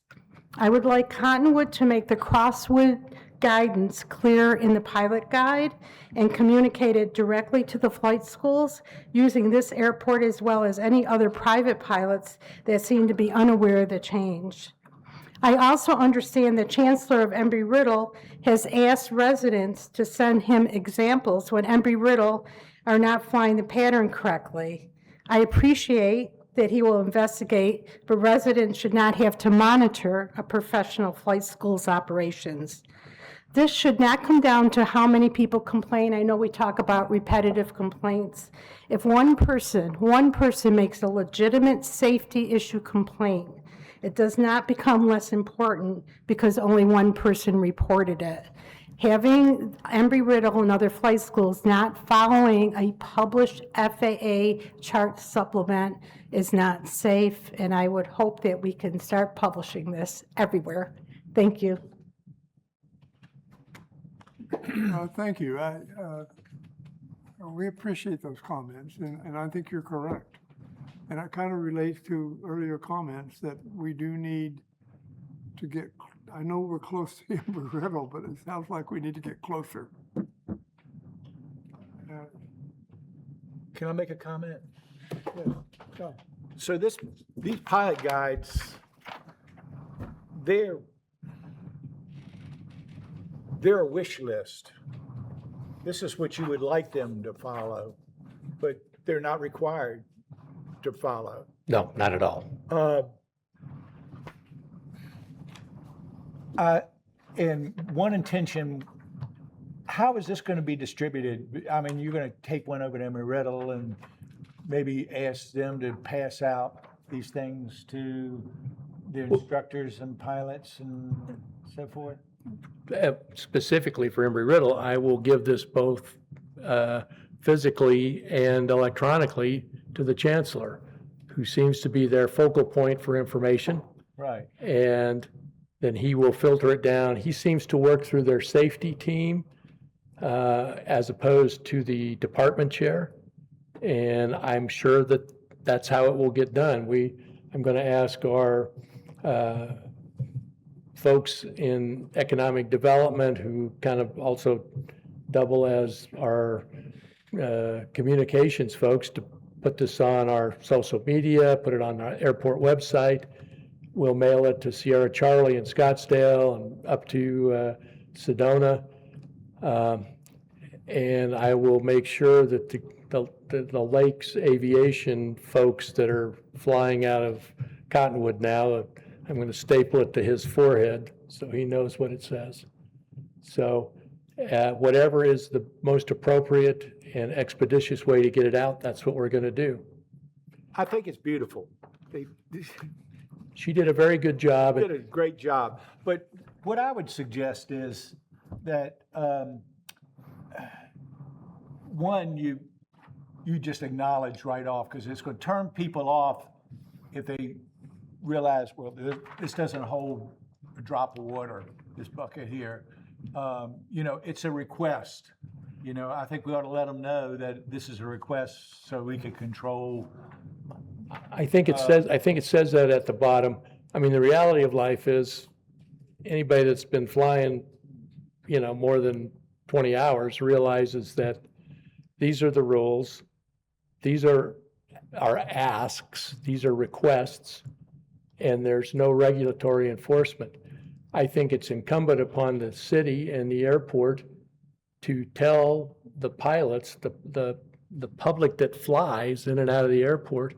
I would like Cottonwood to make the crosswind guidance clear in the pilot guide and communicate it directly to the flight schools using this airport as well as any other private pilots that seem to be unaware of the change. I also understand the Chancellor of Embry-Riddle has asked residents to send him examples when Embry-Riddle are not flying the pattern correctly. I appreciate that he will investigate, but residents should not have to monitor a professional flight school's operations. This should not come down to how many people complain. I know we talk about repetitive complaints. If one person makes a legitimate safety issue complaint, it does not become less important because only one person reported it. Having Embry-Riddle and other flight schools not following a published FAA chart supplement is not safe, and I would hope that we can start publishing this everywhere. Thank you. Thank you. We appreciate those comments, and I think you're correct. And it kind of relates to earlier comments that we do need to get, I know we're close to Embry-Riddle, but it sounds like we need to get closer. Can I make a comment? Go. So these pilot guides, they're a wish list. This is what you would like them to follow, but they're not required to follow. No, not at all. And one intention, how is this going to be distributed? I mean, you're going to take one over to Embry-Riddle and maybe ask them to pass out these things to the instructors and pilots and so forth? Specifically for Embry-Riddle, I will give this both physically and electronically to the chancellor, who seems to be their focal point for information. Right. And then he will filter it down. He seems to work through their safety team as opposed to the department chair. And I'm sure that that's how it will get done. I'm going to ask our folks in economic development, who kind of also double as our communications folks, to put this on our social media, put it on our airport website. We'll mail it to Sierra Charlie in Scottsdale and up to Sedona. And I will make sure that the Lakes aviation folks that are flying out of Cottonwood now, I'm going to staple it to his forehead so he knows what it says. So whatever is the most appropriate and expeditious way to get it out, that's what we're going to do. I think it's beautiful. They She did a very good job. did a great job. But what I would suggest is that, one, you just acknowledge right off, because it's going to turn people off if they realize, well, this doesn't hold a drop of water, this bucket here. It's a request. I think we ought to let them know that this is a request so we can control. I think it says that at the bottom. I mean, the reality of life is anybody that's been flying, more than 20 hours realizes that these are the rules. These are our asks. These are requests, and there's no regulatory enforcement. I think it's incumbent upon the city and the airport to tell the pilots, the public that flies in and out of the airport,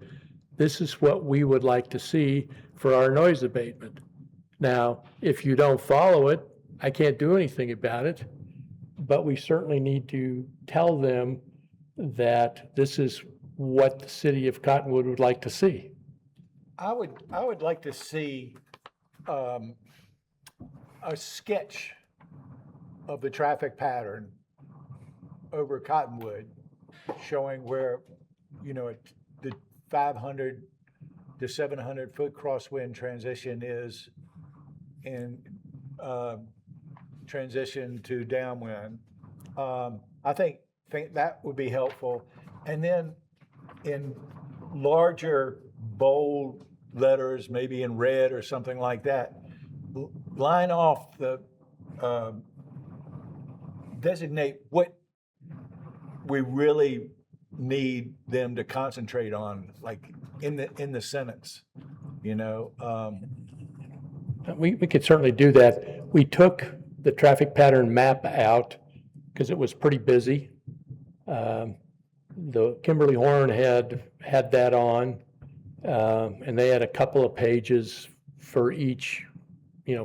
this is what we would like to see for our noise abatement. Now, if you don't follow it, I can't do anything about it, but we certainly need to tell them that this is what the city of Cottonwood would like to see. I would like to see a sketch of the traffic pattern over Cottonwood, showing where, the 500 to 700 foot crosswind transition is in transition to downwind. I think that would be helpful. And then in larger, bold letters, maybe in red or something like that, line off designate what we really need them to concentrate on, like in the sentence, We could certainly do that. We took the traffic pattern map out because it was pretty busy. The Kimberly Horn had that on, and they had a couple of pages for each,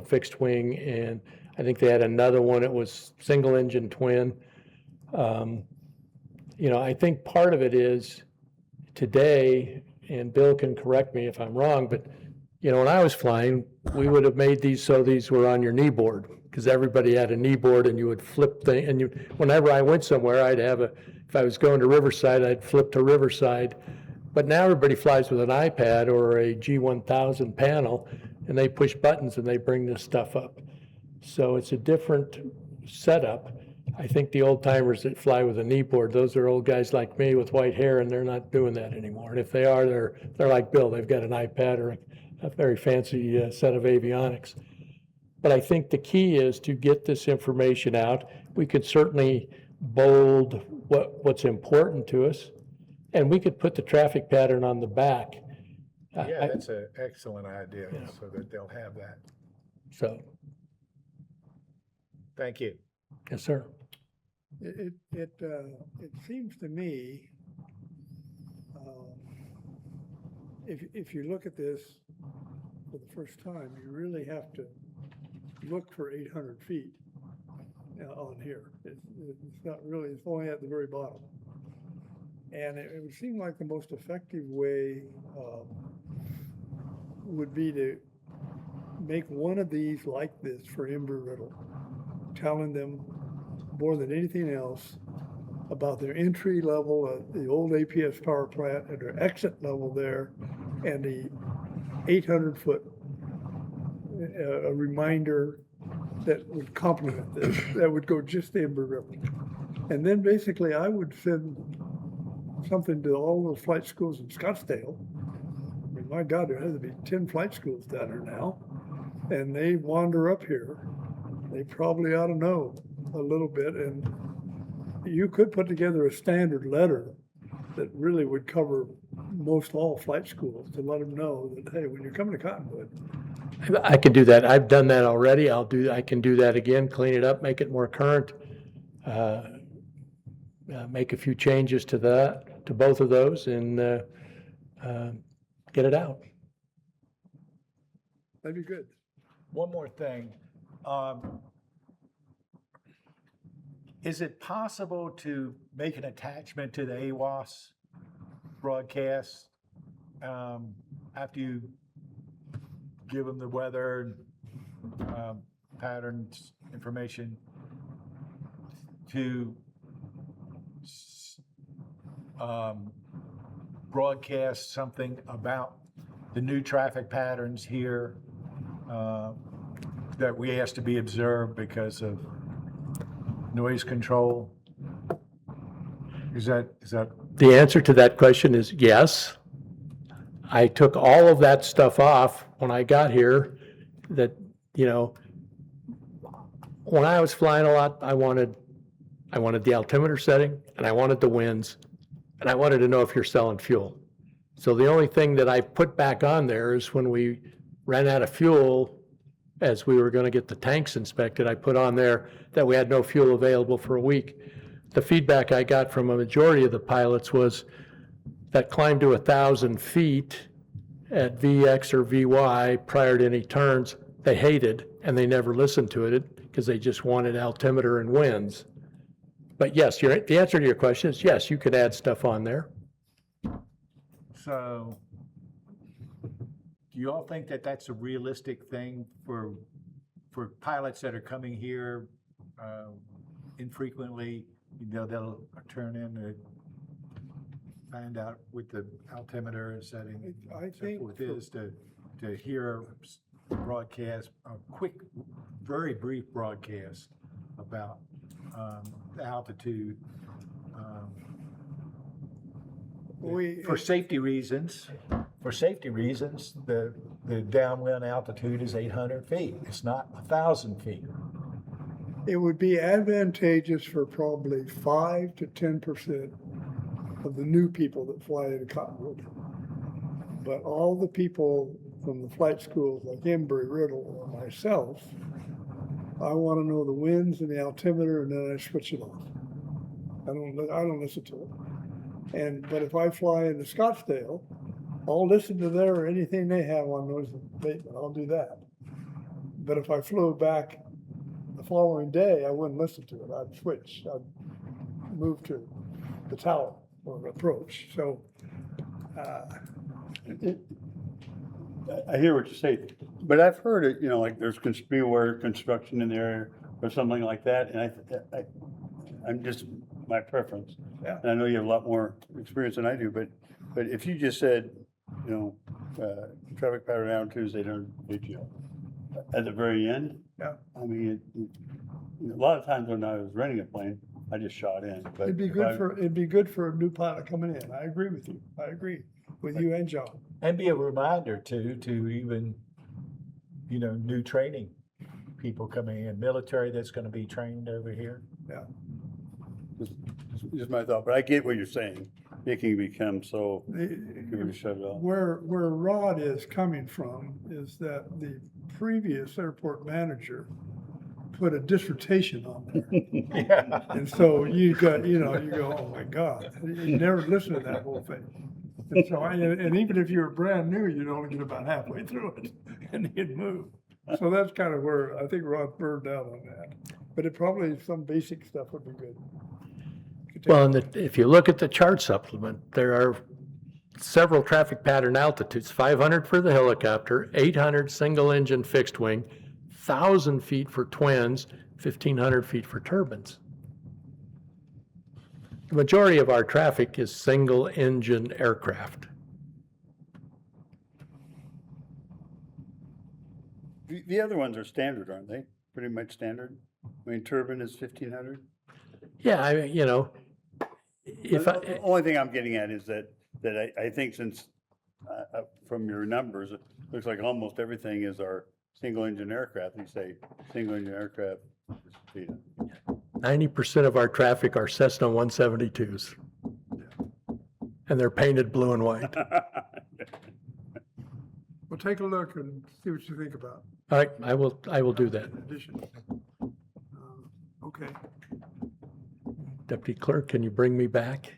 fixed wing, and I think they had another one. It was single engine twin. I think part of it is today, and Bill can correct me if I'm wrong, but when I was flying, we would have made these so these were on your knee board, because everybody had a knee board, and you would flip and whenever I went somewhere, I'd have if I was going to Riverside, I'd flip to Riverside. But now everybody flies with an iPad or a G1000 panel, and they push buttons and they bring this stuff up. So it's a different setup. I think the old timers that fly with a knee board, those are old guys like me with white hair, and they're not doing that anymore. And if they are, they're like Bill. They've got an iPad or a very fancy set of avionics. But I think the key is to get this information out. We could certainly bold what's important to us, and we could put the traffic pattern on the back. Yeah, that's an excellent idea, Yeah. so that they'll have that. So, Thank you. yes, sir. It seems to me, if you look at this for the first time, you really have to look for 800 feet on here. It's not really, it's only at the very bottom. And it would seem like the most effective way would be to make one of these like this for Embry-Riddle, telling them more than anything else about their entry level at the old APS power plant and their exit level there, and the 800-foot a reminder that would complement this, that would go just to Embry-Riddle. And then basically I would send something to all those flight schools in Scottsdale. I mean, my God, there has to be 10 flight schools down there now. And they wander up here. They probably ought to know a little bit. And you could put together a standard letter that really would cover most all flight schools to let them know that, hey, when you're coming to Cottonwood, I can do that. I've done that already. I can do that again, clean it up, make it more current. Make a few changes to that, to both of those, and get it out. that'd be good. One more thing. Is it possible to make an attachment to the AWAS broadcast after you give them the weather patterns information to broadcast something about the new traffic patterns here that we asked to be observed because of noise control? Is that The answer to that question is yes. I took all of that stuff off when I got here that, when I was flying a lot, I wanted the altimeter setting, and I wanted the winds, and I wanted to know if you're selling fuel. So the only thing that I put back on there is when we ran out of fuel, as we were going to get the tanks inspected, I put on there that we had no fuel available for a week. The feedback I got from a majority of the pilots was that climb to 1,000 feet at VX or VY prior to any turns, they hated, and they never listened to it because they just wanted altimeter and winds. But yes, the answer to your question is yes, you could add stuff on there. so? Do you all think that that's a realistic thing for pilots that are coming here infrequently? They'll turn in to find out what the altimeter setting I and so think forth for- is to hear a broadcast, a quick, very brief broadcast about the altitude. For safety reasons, the downwind altitude is 800 feet. It's not 1,000 feet. It would be advantageous for probably 5 to 10% of the new people that fly into Cottonwood. But all the people from the flight schools like Embry-Riddle or myself, I want to know the winds and the altimeter, and then I switch it off. I don't listen to it. But if I fly into Scottsdale, I'll listen to anything they have on noise abatement. I'll do that. But if I flew back the following day, I wouldn't listen to it. I'd switch. I'd move to the tower or approach. So I hear what you say, but I've heard it, like there's beware construction in there or something like that, and I'm just, my preference. Yeah. And I know you have a lot more experience than I do, but if you just said, traffic pattern altitudes, 800 feet, at the very end. Yeah. I mean, a lot of times when I was renting a plane, I just shot in. But It'd be if good it'd be good for a new pilot coming in. I agree with you. I agree with you and John. And be a reminder too, to even, new training people coming in, military that's gonna be trained over here. Yeah. Just my thought, but I get what you're saying. It can become so, you The- shut it off. Where Rod is coming from is that the previous airport manager put a dissertation on there. Yeah. And so you got, you go, oh my God, you never listen to that whole thing. And so, and even if you were brand new, you'd only get about halfway through it and you'd move. So that's kind of where I think Rod burned out on that. But it probably, some basic stuff would be good. Well, and if you look at the chart supplement, there are several traffic pattern altitudes, 500 for the helicopter, 800 single engine fixed wing, 1,000 feet for twins, 1,500 feet for turbines. The majority of our traffic is single engine aircraft. The other ones are standard, aren't they? Pretty much standard? I mean, turbine is 1,500? Yeah, if I, The only thing I'm getting at is that I think since, from your numbers, it looks like almost everything is our single engine aircraft. You say single engine aircraft. 90% of our traffic are Cessna 172s. And they're painted blue and white. Well, take a look and see what you think about All right, I will do that. addition. Okay. Deputy Clerk, can you bring me back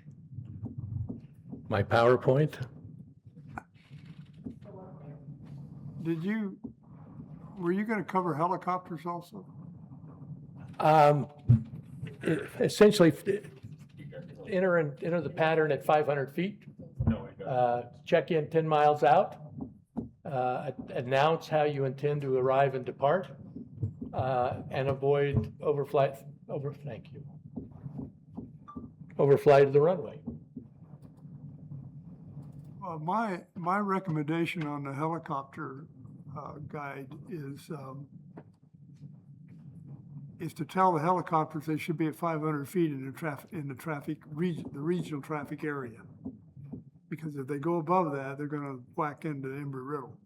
my PowerPoint? Were you gonna cover helicopters also? Essentially, enter the pattern at 500 feet. Check in 10 miles out. Announce how you intend to arrive and depart, and avoid overflight of the runway. My recommendation on the helicopter guide is to tell the helicopters they should be at 500 feet in the regional traffic area. Because if they go above that, they're gonna whack into Embry-Riddle.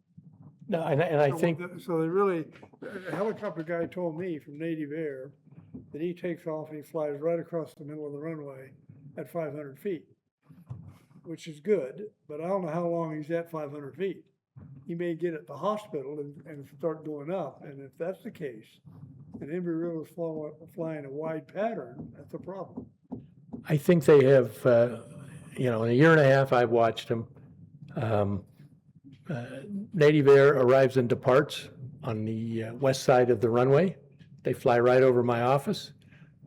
No, and I think, So they really, a helicopter guy told me from Native Air that he takes off and he flies right across the middle of the runway at 500 feet, which is good, but I don't know how long he's at 500 feet. He may get at the hospital and start going up, and if that's the case, and Embry-Riddle is flying a wide pattern, that's a problem. I think they have, in a year and a half, I've watched them. Native Air arrives and departs on the west side of the runway. They fly right over my office,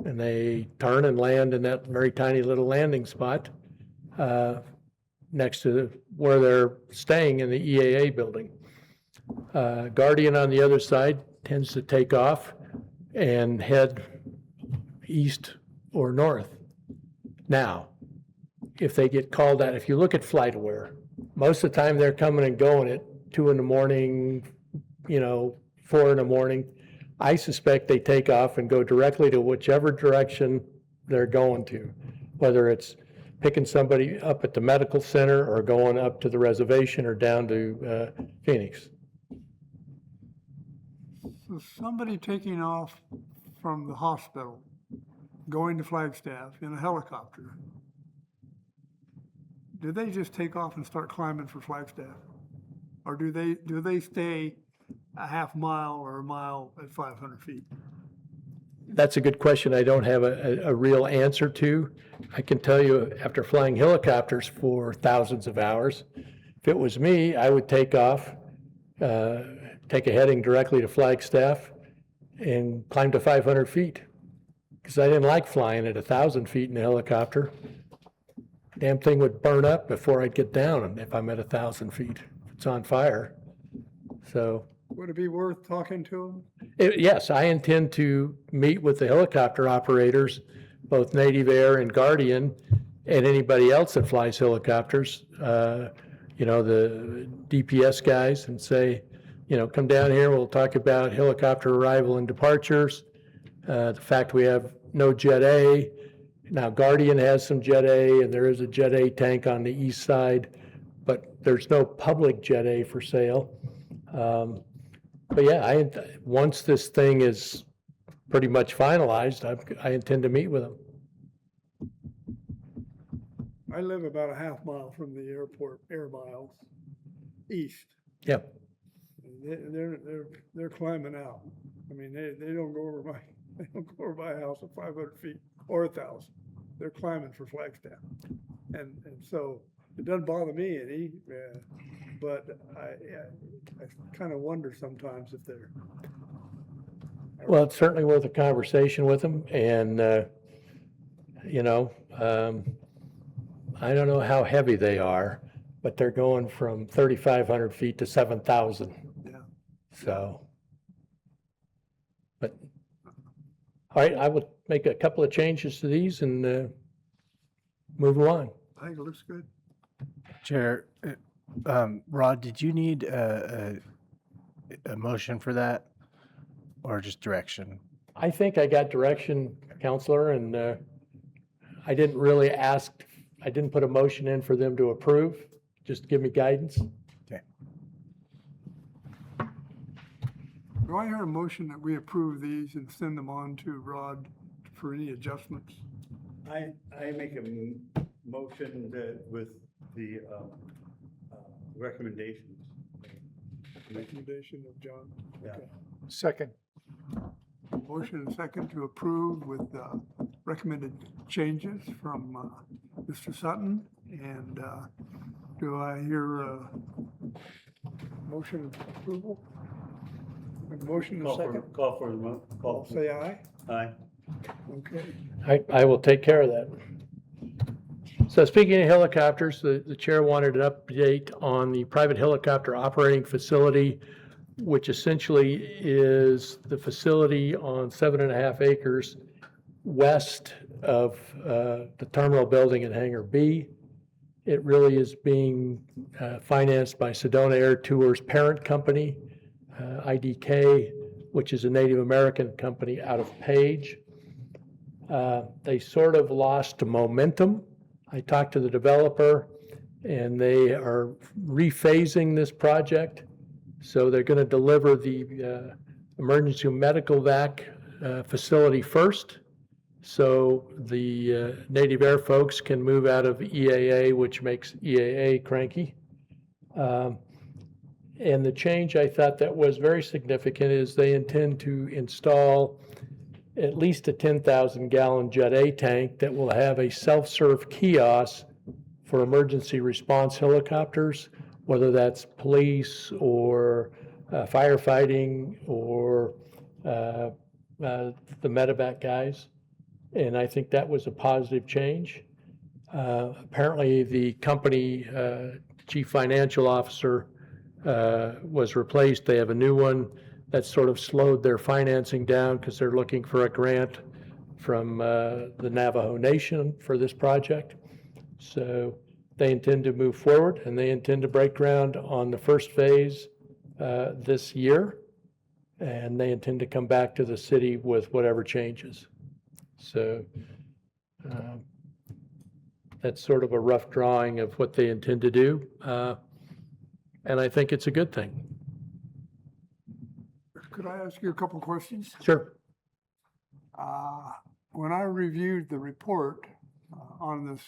and they turn and land in that very tiny little landing spot next to where they're staying in the EAA building. Guardian on the other side tends to take off and head east or north. Now, if they get called out, if you look at FlightAware, most of the time they're coming and going at 2 in the morning, 4 in the morning. I suspect they take off and go directly to whichever direction they're going to, whether it's picking somebody up at the medical center or going up to the reservation or down to Phoenix. So somebody taking off from the hospital, going to Flagstaff in a helicopter, do they just take off and start climbing for Flagstaff? Or do they stay a half mile or a mile at 500 feet? That's a good question I don't have a real answer to. I can tell you, after flying helicopters for thousands of hours, if it was me, I would take off, take a heading directly to Flagstaff and climb to 500 feet. Because I didn't like flying at 1,000 feet in a helicopter. Damn thing would burn up before I'd get down if I'm at 1,000 feet. It's on fire. So, Would it be worth talking to them? yes, I intend to meet with the helicopter operators, both Native Air and Guardian, and anybody else that flies helicopters, the DPS guys, and say, come down here, we'll talk about helicopter arrival and departures, the fact we have no Jet A. Now, Guardian has some Jet A, and there is a Jet A tank on the east side, but there's no public Jet A for sale. But yeah, once this thing is pretty much finalized, I intend to meet with them. I live about a half mile from the airport, air miles, east. Yep. They're climbing out. I mean, they don't go over they don't go over my house at 500 feet or 1,000. They're climbing for Flagstaff. And so it doesn't bother me any, but I kind of wonder sometimes if they're. Well, it's certainly worth a conversation with them, and, I don't know how heavy they are, but they're going from 3,500 feet to 7,000. Yeah. So, but, all right, I will make a couple of changes to these and move along. I think it looks good. Chair, Rod, did you need a motion for that or just direction? I think I got direction, Counselor, and I didn't really I didn't put a motion in for them to approve, just give me guidance. Okay. Do I hear a motion that we approve these and send them on to Rod for any adjustments? I make a motion that with the recommendations. Recommendation of John? Yeah. Okay. Second. Motion and second to approve with recommended changes from Mr. Sutton. And do I hear a motion approval? A motion and second? Call for the vote. All say aye. Aye. Okay. I will take care of that. So speaking of helicopters, the chair wanted an update on the private helicopter operating facility, which essentially is the facility on 7.5 acres west of the terminal building at Hangar B. It really is being financed by Sedona Air Tours' parent company, IDK, which is a Native American company out of Page. They sort of lost momentum. I talked to the developer, and they are rephasing this project. So they're going to deliver the emergency medical vac facility first. So the Native Air folks can move out of EAA, which makes EAA cranky. And the change I thought that was very significant is they intend to install at least a 10,000-gallon Jet A tank that will have a self-serve kiosk for emergency response helicopters, whether that's police or firefighting or the medevac guys. And I think that was a positive change. Apparently, the company chief financial officer was replaced. They have a new one. That sort of slowed their financing down because they're looking for a grant from the Navajo Nation for this project. So they intend to move forward, and they intend to break ground on the first phase this year, and they intend to come back to the city with whatever changes. So that's sort of a rough drawing of what they intend to do, and I think it's a good thing. Could I ask you a couple questions? Sure. When I reviewed the report on this,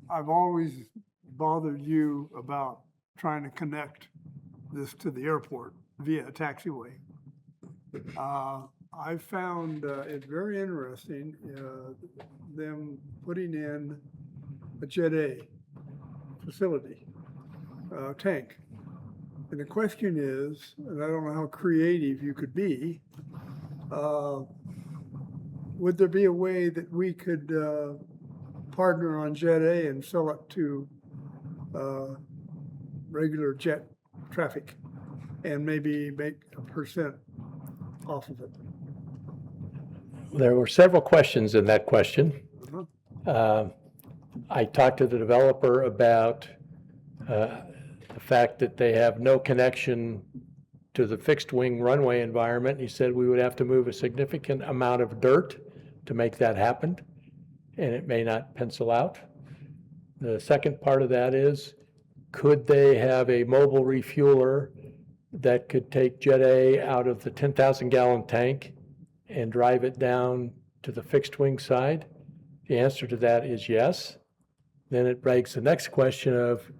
I've always bothered you about trying to connect this to the airport via a taxiway. I found it very interesting, them putting in a Jet A facility, tank. And the question is, and I don't know how creative you could be, would there be a way that we could partner on Jet A and sell it to regular jet traffic and maybe make a % off of it? There were several questions in that question. Uh-huh. I talked to the developer about the fact that they have no connection to the fixed wing runway environment. He said we would have to move a significant amount of dirt to make that happen, and it may not pencil out. The second part of that is, could they have a mobile refueler that could take Jet A out of the 10,000 gallon tank and drive it down to the fixed wing side? The answer to that is yes. Then it begs the next question of,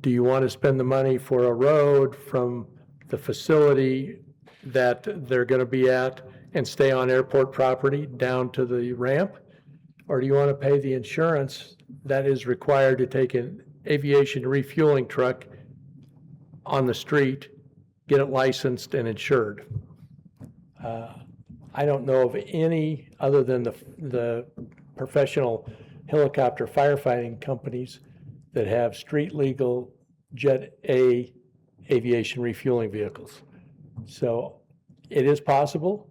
do you want to spend the money for a road from the facility that they're going to be at and stay on airport property down to the ramp? Or do you want to pay the insurance that is required to take an aviation refueling truck on the street, get it licensed and insured? I don't know of any, other than the professional helicopter firefighting companies, that have street legal Jet A aviation refueling vehicles. So it is possible.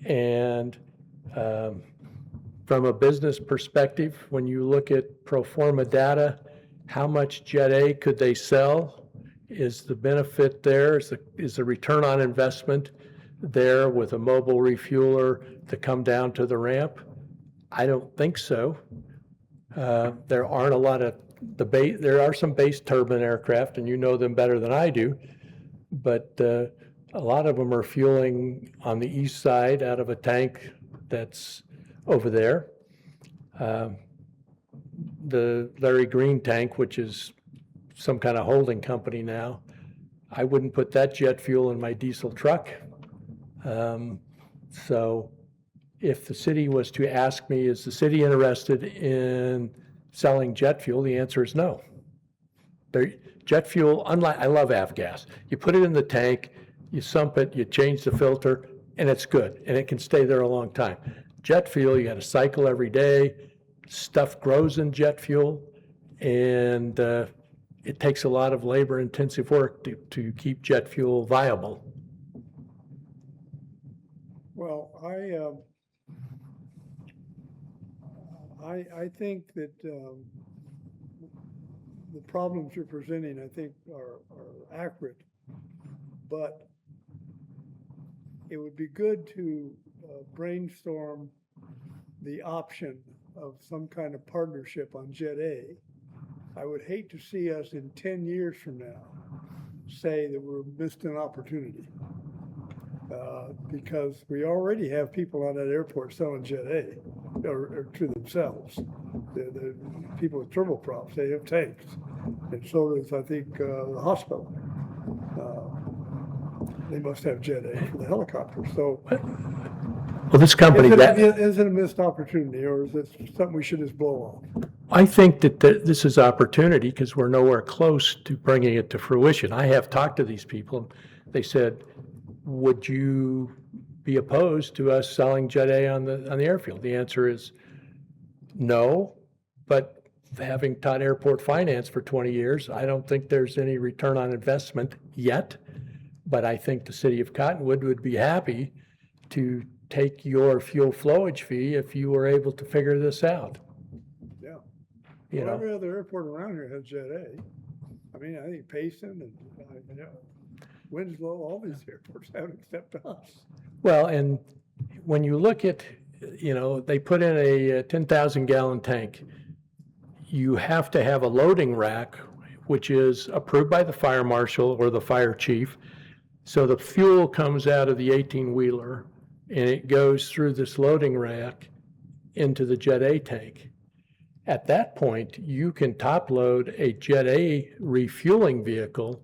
And from a business perspective, when you look at pro forma data, how much Jet A could they sell? Is the benefit there? Is the return on investment there with a mobile refueler to come down to the ramp? I don't think so. There aren't a lot of there are some base turbine aircraft, and you know them better than I do, but a lot of them are fueling on the east side out of a tank that's over there. The Larry Green tank, which is some kind of holding company now, I wouldn't put that jet fuel in my diesel truck. So if the city was to ask me, is the city interested in selling jet fuel, the answer is no. Jet fuel, unlike, I love avgas. You put it in the tank, you sump it, you change the filter, and it's good, and it can stay there a long time. Jet fuel, you got to cycle every day. Stuff grows in jet fuel, and it takes a lot of labor-intensive work to keep jet fuel viable. Well, I think that the problems you're presenting, I think, are accurate, but it would be good to brainstorm the option of some kind of partnership on Jet A. I would hate to see us in 10 years from now say that we're missed an opportunity. Because we already have people on that airport selling Jet A, or to themselves. The people with turboprops, they have tanks. And so does, I think, the hospital. They must have Jet A for the helicopter. So Well, this company, is it a missed opportunity, or is it something we should just blow off? I think that this is opportunity because we're nowhere close to bringing it to fruition. I have talked to these people. They said, would you be opposed to us selling Jet A on the airfield? The answer is no, but having taught airport finance for 20 years, I don't think there's any return on investment yet, but I think the city of Cottonwood would be happy to take your fuel flowage fee if you were able to figure this out. Yeah. You Well, know, every other airport around here has Jet A. I mean, I think Payson and Winslow, all these airports have it except us. well, and when you look at, they put in a 10,000 gallon tank. You have to have a loading rack, which is approved by the fire marshal or the fire chief. So the fuel comes out of the 18-wheeler and it goes through this loading rack into the Jet A tank. At that point, you can top load a Jet A refueling vehicle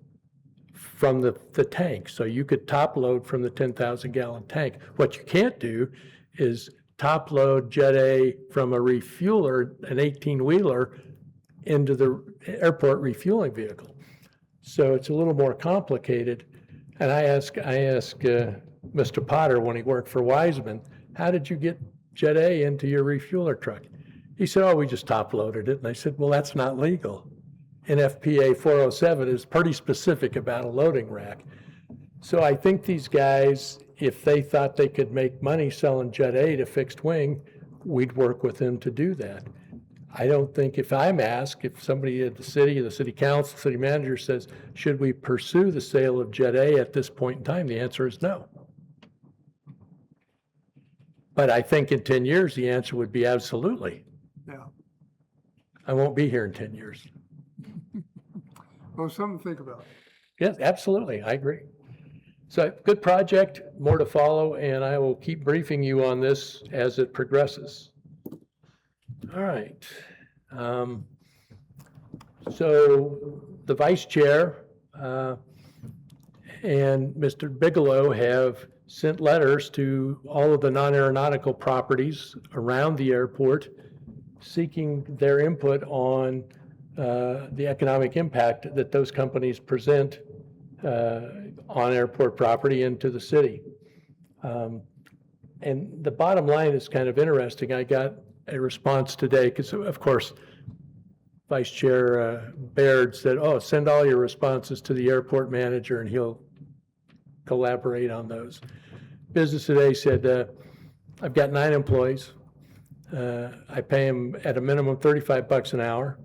from the tank. So you could top load from the 10,000 gallon tank. What you can't do is top load Jet A from a refueler, an 18-wheeler, into the airport refueling vehicle. So it's a little more complicated. And I asked Mr. Potter when he worked for Wiseman, how did you get Jet A into your refueler truck? He said, oh, we just top loaded it. And I said, well, that's not legal. NFPA 407 is pretty specific about a loading rack. So I think these guys, if they thought they could make money selling Jet A to fixed wing, we'd work with them to do that. I don't think if I'm asked, if somebody at the city council, city manager says, should we pursue the sale of Jet A at this point in time? The answer is no. But I think in 10 years, the answer would be absolutely. Yeah. I won't be here in 10 years. Well, something to think about. Yes, absolutely. I agree. So good project, more to follow, and I will keep briefing you on this as it progresses. All right. So the vice chair and Mr. Bigelow have sent letters to all of the non-aeronautical properties around the airport seeking their input on the economic impact that those companies present on airport property and to the city. And the bottom line is kind of interesting. I got a response today because, of course, Vice Chair Baird said, oh, send all your responses to the airport manager and he'll collaborate on those. Business Today said, I've got 9 employees. I pay them at a minimum $35 an hour,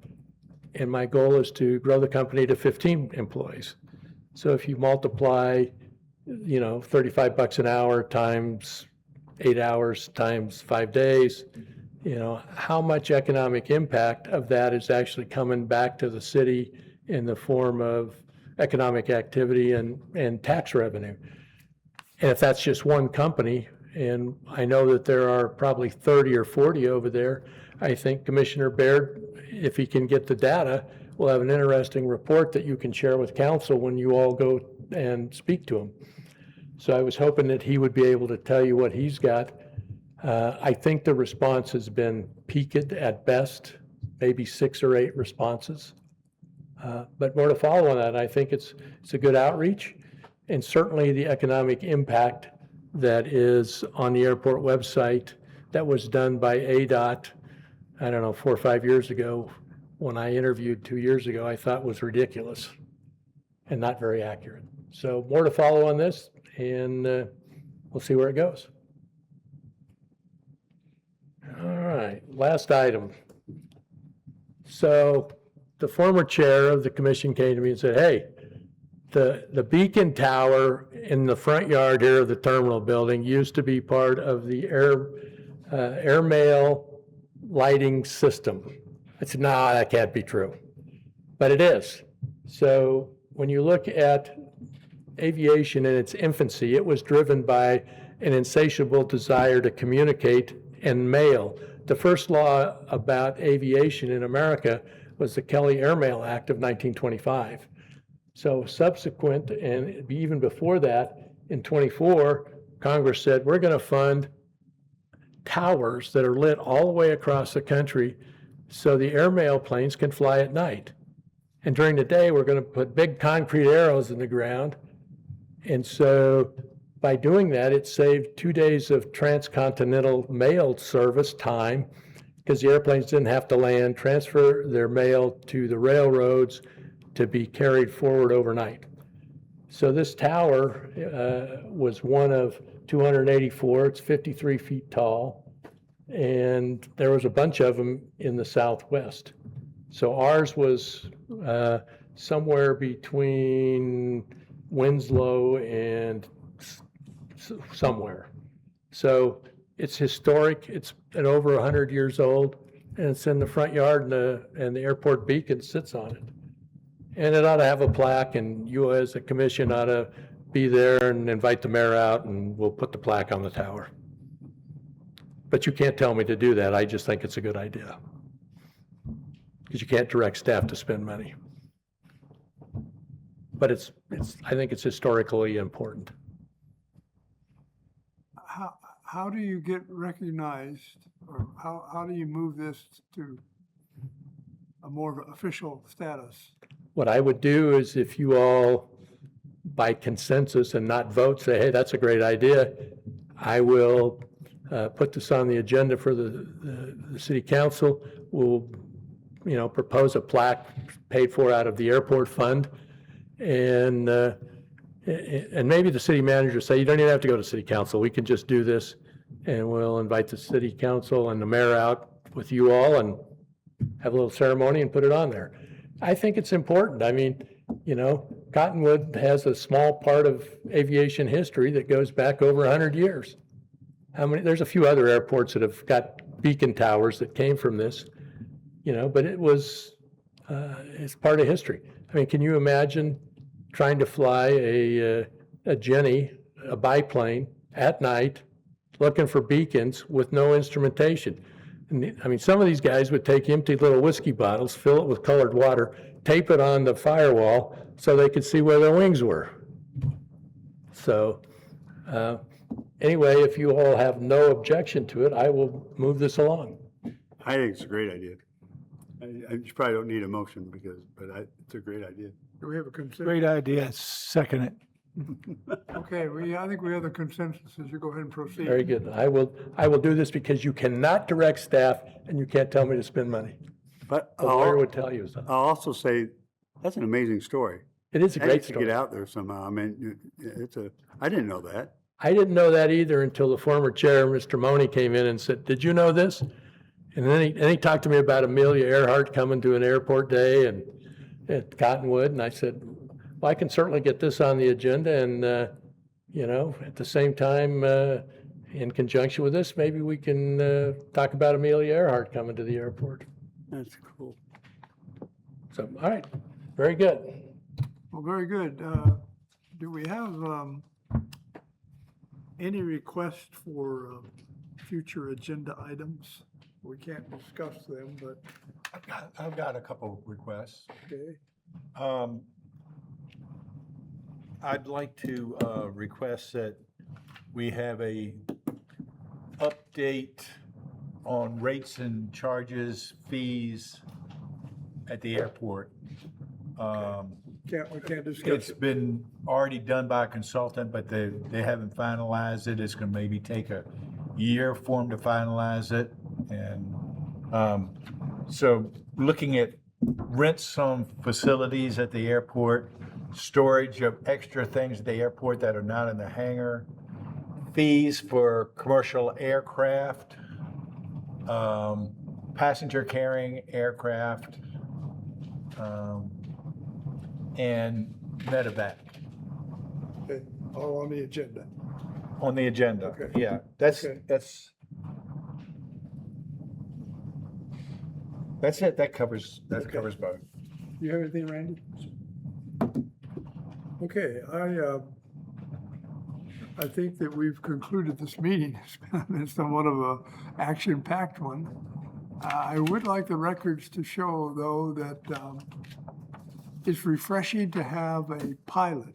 and my goal is to grow the company to 15 employees. So if you multiply, you know, $35 an hour times 8 hours times 5 days, you know, how much economic impact of that is actually coming back to the city in the form of economic activity and tax revenue. And if that's just one company, and I know that there are probably 30 or 40 over there, I think Commissioner Baird, if he can get the data, will have an interesting report that you can share with council when you all go and speak to him. So I was hoping that he would be able to tell you what he's got. I think the response has been peaked at best, maybe 6 or 8 responses. But more to follow on that. I think it's a good outreach, and certainly the economic impact that is on the airport website that was done by ADOT, I don't know, 4 or 5 years ago, when I interviewed 2 years ago, I thought was ridiculous and not very accurate. So more to follow on this, and we'll see where it goes. All right, last item. So the former chair of the commission came to me and said, hey, the beacon tower in the front yard here of the terminal building used to be part of the airmail lighting system. I said, no, that can't be true. But it is. So when you look at aviation in its infancy, it was driven by an insatiable desire to communicate and mail. The first law about aviation in America was the Kelly Airmail Act of 1925. So subsequent, and even before that, in 24, Congress said, we're going to fund towers that are lit all the way across the country so the airmail planes can fly at night. And during the day, we're going to put big concrete arrows in the ground. And so by doing that, it saved 2 days of transcontinental mail service time because the airplanes didn't have to land, transfer their mail to the railroads to be carried forward overnight. So this tower was one of 284. It's 53 feet tall, and there was a bunch of them in the Southwest. So ours was somewhere between Winslow and somewhere. So it's historic. It's at over 100 years old, and it's in the front yard, and the airport beacon sits on it. And it ought to have a plaque, and you as a commission ought to be there and invite the mayor out, and we'll put the plaque on the tower. But you can't tell me to do that. I just think it's a good idea. Because you can't direct staff to spend money. But I think it's historically important. How do you get recognized, or how do you move this to a more official status? What I would do is if you all, by consensus and not vote, say, hey, that's a great idea, I will put this on the agenda for the city council. We'll, propose a plaque paid for out of the airport fund. And maybe the city manager say, you don't even have to go to city council. We can just do this, and we'll invite the city council and the mayor out with you all, and have a little ceremony and put it on there. I think it's important. I mean, you know, Cottonwood has a small part of aviation history that goes back over 100 years. There's a few other airports that have got beacon towers that came from this, you know, but it's part of history. I mean, can you imagine trying to fly a Jenny, a biplane at night, looking for beacons with no instrumentation? And I mean, some of these guys would take empty little whiskey bottles, fill it with colored water, tape it on the firewall so they could see where their wings were. So anyway, if you all have no objection to it, I will move this along. I think it's a great idea. You probably don't need a motion but it's a great idea. Do we have a consensus? Great idea. Second it. Okay, I think we have the consensus, as you go ahead and proceed. Very good. I will do this because you cannot direct staff and you can't tell me to spend money. But A lawyer would tell you so. I'll also say, that's an amazing story. It is a That great needs to get story. out there somehow. I mean, I didn't know that. I didn't know that either until the former chair, Mr. Money, came in and said, "Did you know this?" And then he talked to me about Amelia Earhart coming to an airport day and at Cottonwood, and I said, "Well, I can certainly get this on the agenda, and you know, at the same time, in conjunction with this, maybe we can talk about Amelia Earhart coming to the airport." That's cool. So, all right, very good. Well, very good. Do we have any request for future agenda items? We can't discuss them, but, I've got a couple requests. okay. I'd like to request that we have a update on rates and charges, fees at the airport. We can't discuss It's it. been already done by a consultant, but they haven't finalized it. It's gonna maybe take a year for them to finalize it. And so looking at rent some facilities at the airport, storage of extra things at the airport that are not in the hangar, fees for commercial aircraft, passenger carrying aircraft, and medevac Okay, all on the agenda. on the agenda. Okay. Yeah, that's Okay. That's it. That covers Okay. both. You have anything, Randy? Okay, I think that we've concluded this meeting. It's been somewhat of a action-packed one. I would like the records to show, though, that it's refreshing to have a pilot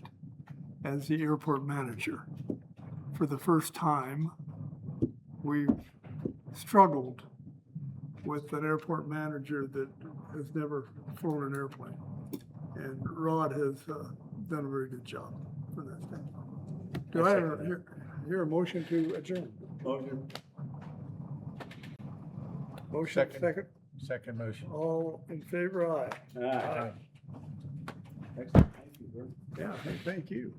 as the airport manager. For the first time, we've struggled with an airport manager that has never flown an airplane. And Rod has done a very good job for that thing. Do I hear a motion to adjourn? Motion, second. Second motion. All in favor, aye. Ah. Yeah, thank you.